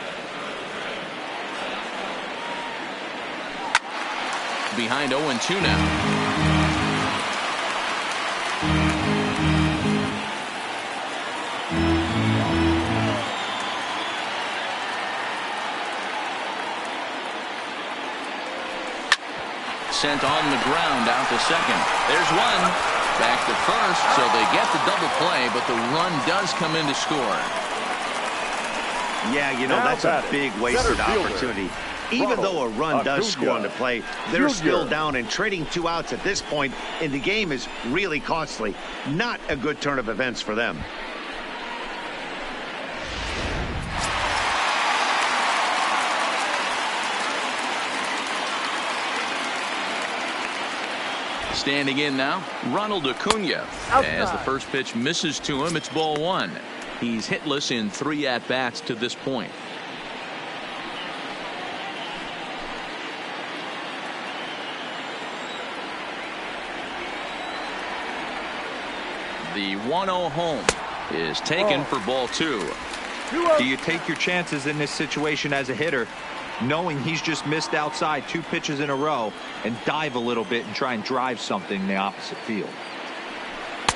Behind 0-2 now. Sent on the ground out to second. There's one. Back to first, so they get the double play, but the run does come in to score. Yeah, you know, that's a big wasted opportunity. Even though a run does score on the play, they're still down, and trading 2 outs at this point in the game is really costly. Not a good turn of events for them. Standing in now, Ronald Acuna. As the first pitch misses to him, it's ball 1. He's hitless in 3 at-bats to this point. The 1-0 home is taken for ball 2. Do you take your chances in this situation as a hitter, knowing he's just missed outside 2 pitches in a row, and dive a little bit and try and drive something in the opposite field?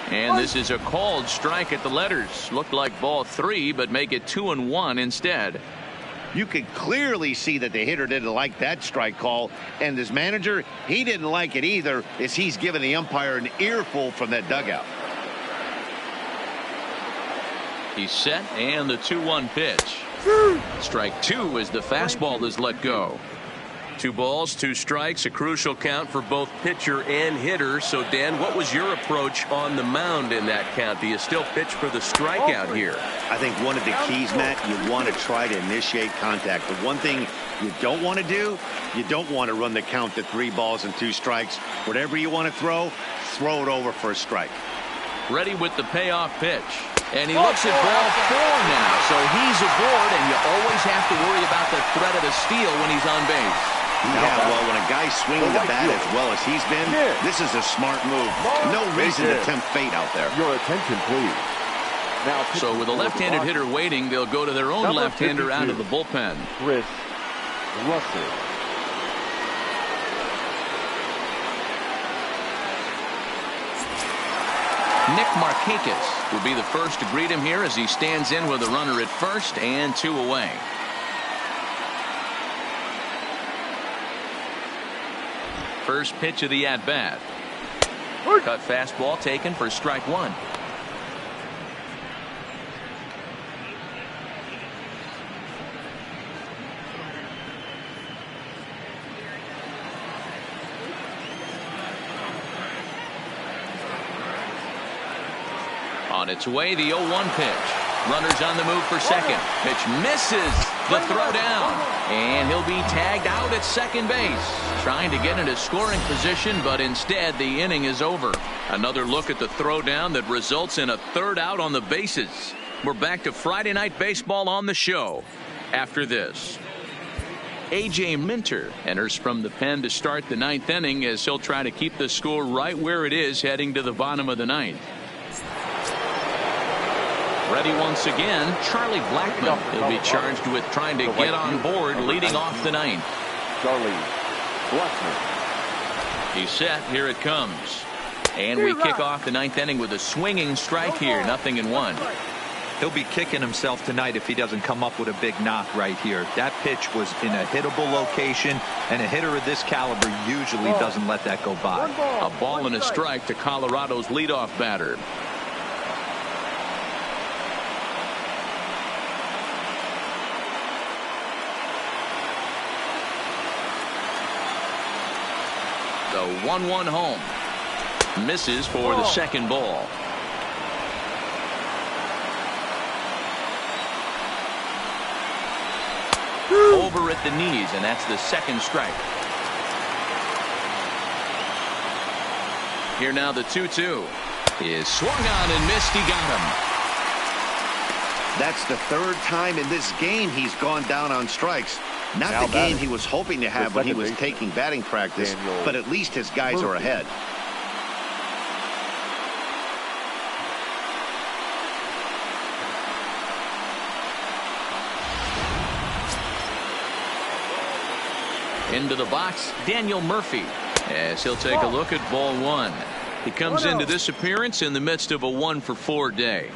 And this is a called strike at the letters. Looked like ball 3, but make it 2-1 instead. You could clearly see that the hitter didn't like that strike call, and his manager, he didn't like it either, as he's giving the umpire an earful from that dugout. He's set, and the 2-1 pitch. Strike two as the fastball is let go. 2 balls, 2 strikes, a crucial count for both pitcher and hitter. So, Dan, what was your approach on the mound in that count? Do you still pitch for the strikeout here? I think one of the keys, Matt, you want to try to initiate contact. The one thing you don't want to do, you don't want to run the count to 3 balls and 2 strikes. Whatever you want to throw it over for a strike. Ready with the payoff pitch. And he looks at ball 4 now. So he's aboard, and you always have to worry about the threat of a steal when he's on base. Yeah, well, when a guy's swinging the bat as well as he's been, this is a smart move. No reason to tempt fate out there. Your attention, please. Now, so with a left-handed hitter waiting, they'll go to their own left-hander out of the bullpen. Chris Russell. Nick Markakis will be the first to greet him here as he stands in with a runner at first and 2 away. First pitch of the at-bat. Cut fastball taken for strike 1. On its way, the 0-1 pitch. Runners on the move for second. Pitch misses the throw down. And he'll be tagged out at second base. Trying to get into scoring position, but instead the inning is over. Another look at the throw down that results in a 3rd out on the bases. We're back to Friday Night Baseball on the show after this. A.J. Minter enters from the pen to start the 9th inning as he'll try to keep the score right where it is heading to the bottom of the 9th. Ready once again, Charlie Blackmon. He'll be charged with trying to get on board leading off the 9th. Charlie Blackmon. He's set. Here it comes. And we kick off the 9th inning with a swinging strike here. 0-1. He'll be kicking himself tonight if he doesn't come up with a big knock right here. That pitch was in a hittable location, and a hitter of this caliber usually doesn't let that go by. A ball and a strike to Colorado's leadoff batter. The 1-1 home. Misses for the second ball. Over at the knees, and that's the second strike. Here now the 2-2 is swung on and missed. He got him. That's the 3rd time in this game he's gone down on strikes. Not now the game he was hoping to have when he was taking batting practice, but at least his guys are ahead. Into the box, Daniel Murphy, as he'll take a look at ball 1. He comes into this appearance in the midst of a 1-for-4 day.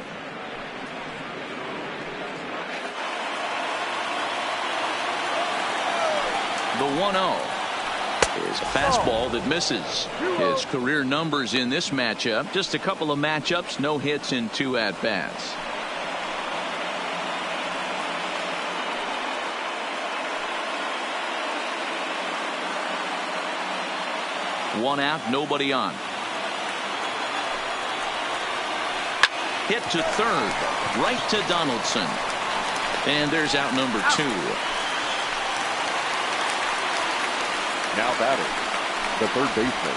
The 1-0 is a fastball that misses. His career numbers in this matchup, just a couple of matchups, no hits in 2 at-bats. One out, nobody on. Hit to third, right to Donaldson. And there's out number 2. Now batting, the 3rd baseman,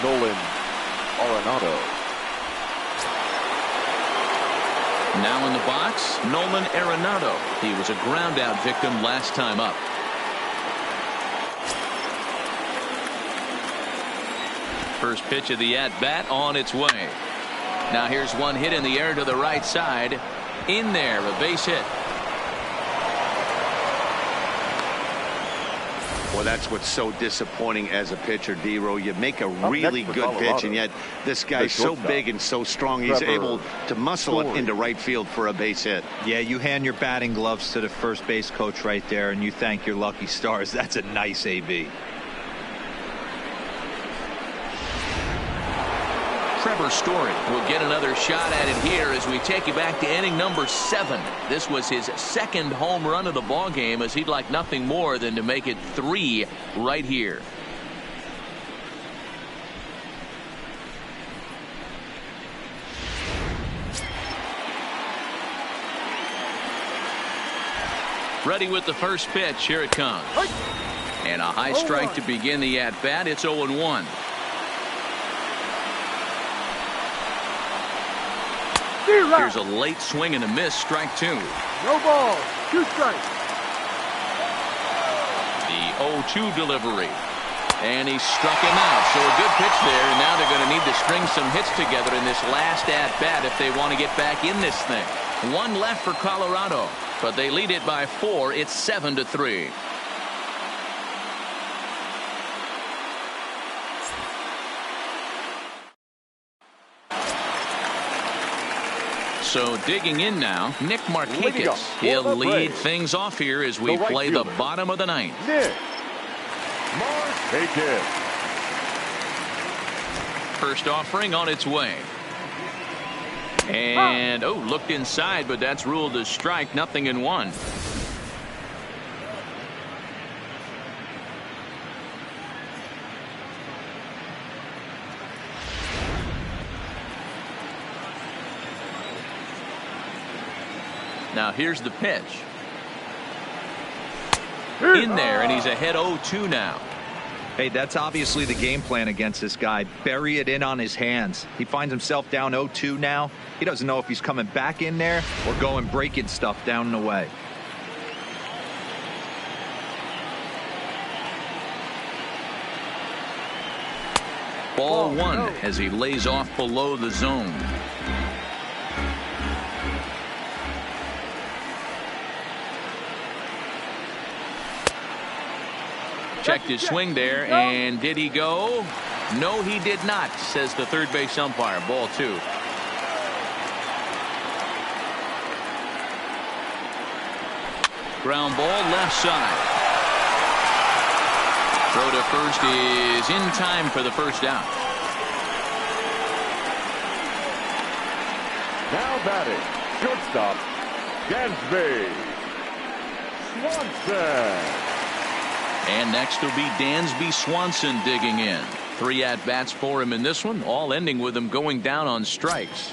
Nolan Arenado. Now in the box, Nolan Arenado. He was a ground out victim last time up. First pitch of the at-bat on its way. Now here's one hit in the air to the right side. In there, a base hit. Well, that's what's so disappointing as a pitcher, D-Row. You make a really good pitch, and yet this guy's so big and so strong, he's able to muscle it into right field for a base hit. Yeah, you hand your batting gloves to the first base coach right there, and you thank your lucky stars. That's a nice AB. Trevor for Story. We'll get another shot at it here as we take you back to inning number 7. This was his second home run of the ball game, as he'd like nothing more than to make it 3 right here. Ready with the first pitch. Here it comes. And a high strike to begin the at-bat. It's 0-1. Here's a late swing and a miss. Strike 2. No ball. 2 strikes. The 0-2 delivery. And he struck him out. So a good pitch there. And now they're going to need to string some hits together in this last at-bat if they want to get back in this thing. 1 left for Colorado, but they lead it by 4. It's 7-3. So digging in now, Nick Markakis. He'll lead things off here as we play the bottom of the 9th. Nick Markakis. First offering on its way. And, looked inside, but that's ruled a strike. 0-1. Now here's the pitch. In there, and he's ahead 0-2 now. Hey, that's obviously the game plan against this guy. Bury it in on his hands. He finds himself down 0-2 now. He doesn't know if he's coming back in there or going breaking stuff down and away. Ball 1 as he lays off below the zone. Checked his swing there, and did he go? No, he did not, says the third base umpire. Ball 2. Ground ball left side. Throw to first is in time for the first out. Now batting, shortstop, Dansby Swanson. And next will be Dansby Swanson digging in. 3 at-bats for him in this one, all ending with him going down on strikes.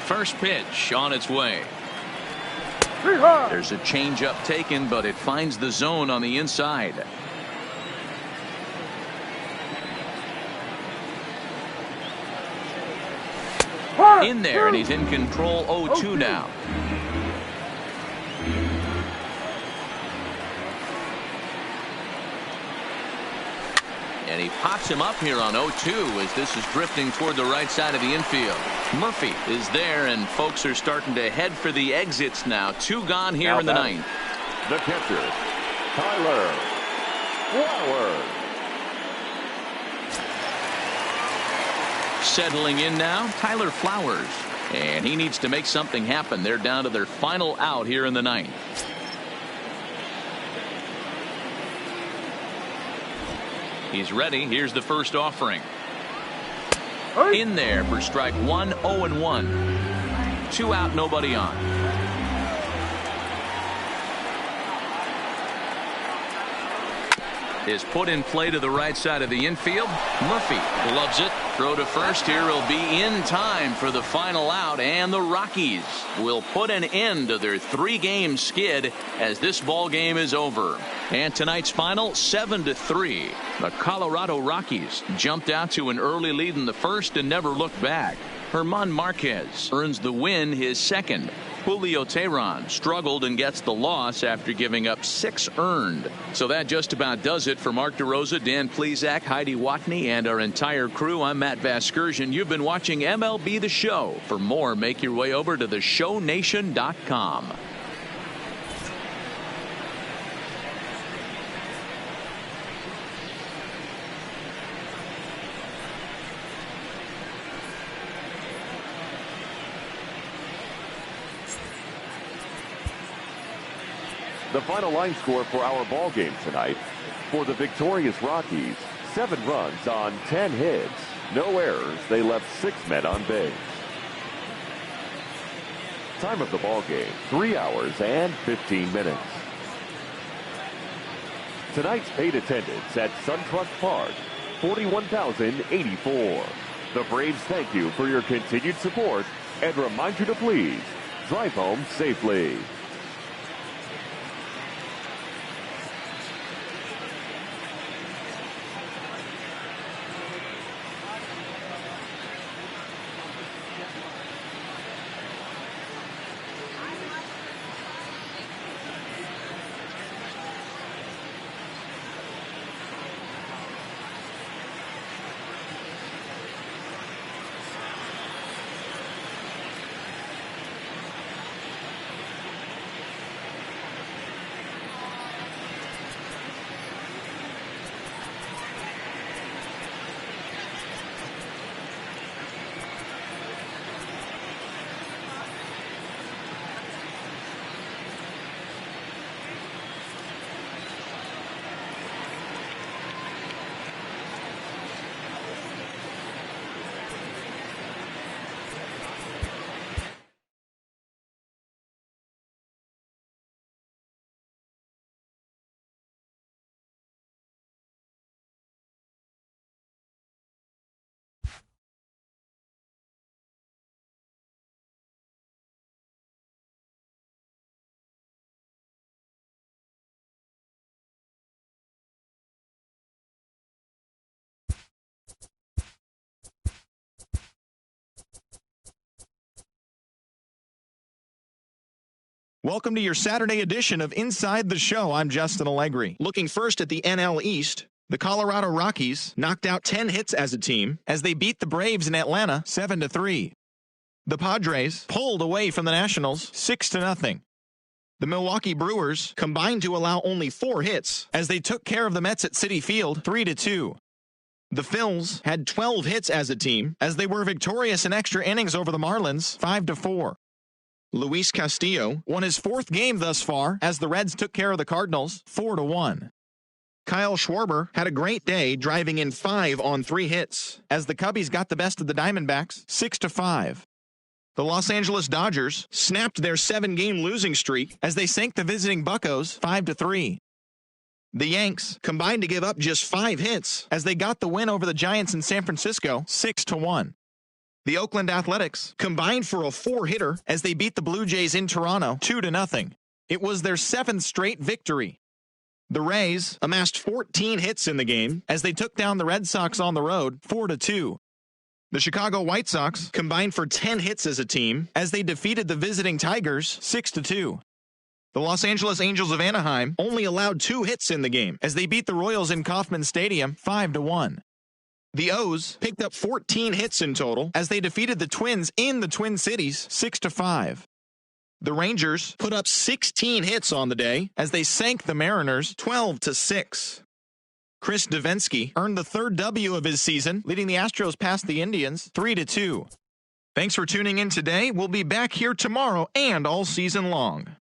First pitch on its way. There's a changeup taken, but it finds the zone on the inside. In there, and he's in control. 0-2 now. And he pops him up here on 0-2 as this is drifting toward the right side of the infield. Murphy is there, and folks are starting to head for the exits now. 2 gone here in the 9th. The catcher, Tyler Flowers. Settling in now, Tyler Flowers. And he needs to make something happen. They're down to their final out here in the 9th. He's ready. Here's the first offering. In there for strike 1. 0-1. 2 out, nobody on. Is put in play to the right side of the infield. Murphy gloves it. Throw to first here will be in time for the final out, and the Rockies will put an end to their 3-game skid as this ball game is over. And tonight's final, 7-3. The Colorado Rockies jumped out to an early lead in the first and never looked back. German Marquez earns the win, his second. Julio Teheran struggled and gets the loss after giving up 6 earned. So that just about does it. For Mark DeRosa, Dan Plesac, Heidi Watney, and our entire crew, I'm Matt Vasgersian. You've been watching MLB The Show. For more, make your way over to theshownation.com. The final line score for our ball game tonight. For the victorious Rockies, 7 runs on 10 hits. No errors. They left 6 men on base. Time of the ball game, 3 hours and 15 minutes. Tonight's paid attendance at SunTrust Park, 41,084. The Braves thank you for your continued support and remind you to please drive home safely. Welcome to your Saturday edition of Inside the Show. I'm Justin Allegri. Looking first at the NL East, the Colorado Rockies knocked out 10 hits as a team as they beat the Braves in Atlanta 7-3. The Padres pulled away from the Nationals 6-0. The Milwaukee Brewers combined to allow only 4 hits as they took care of the Mets at Citi Field 3-2. The Phils had 12 hits as a team as they were victorious in extra innings over the Marlins 5-4. Luis Castillo won his 4th game thus far as the Reds took care of the Cardinals 4-1. Kyle Schwarber had a great day driving in 5 on 3 hits as the Cubbies got the best of the Diamondbacks 6-5. The Los Angeles Dodgers snapped their 7-game losing streak as they sank the visiting Buccos 5-3. The Yanks combined to give up just 5 hits as they got the win over the Giants in San Francisco 6-1. The Oakland Athletics combined for a 4-hitter as they beat the Blue Jays in Toronto 2-0. It was their 7th straight victory. The Rays amassed 14 hits in the game as they took down the Red Sox on the road 4-2. The Chicago White Sox combined for 10 hits as a team as they defeated the visiting Tigers 6-2. The Los Angeles Angels of Anaheim only allowed 2 hits in the game as they beat the Royals in Kauffman Stadium 5-1. The O's picked up 14 hits in total as they defeated the Twins in the Twin Cities 6-5. The Rangers put up 16 hits on the day as they sank the Mariners 12-6. Chris Davinsky earned the 3rd W of his season, leading the Astros past the Indians 3-2. Thanks for tuning in today. We'll be back here tomorrow and all season long.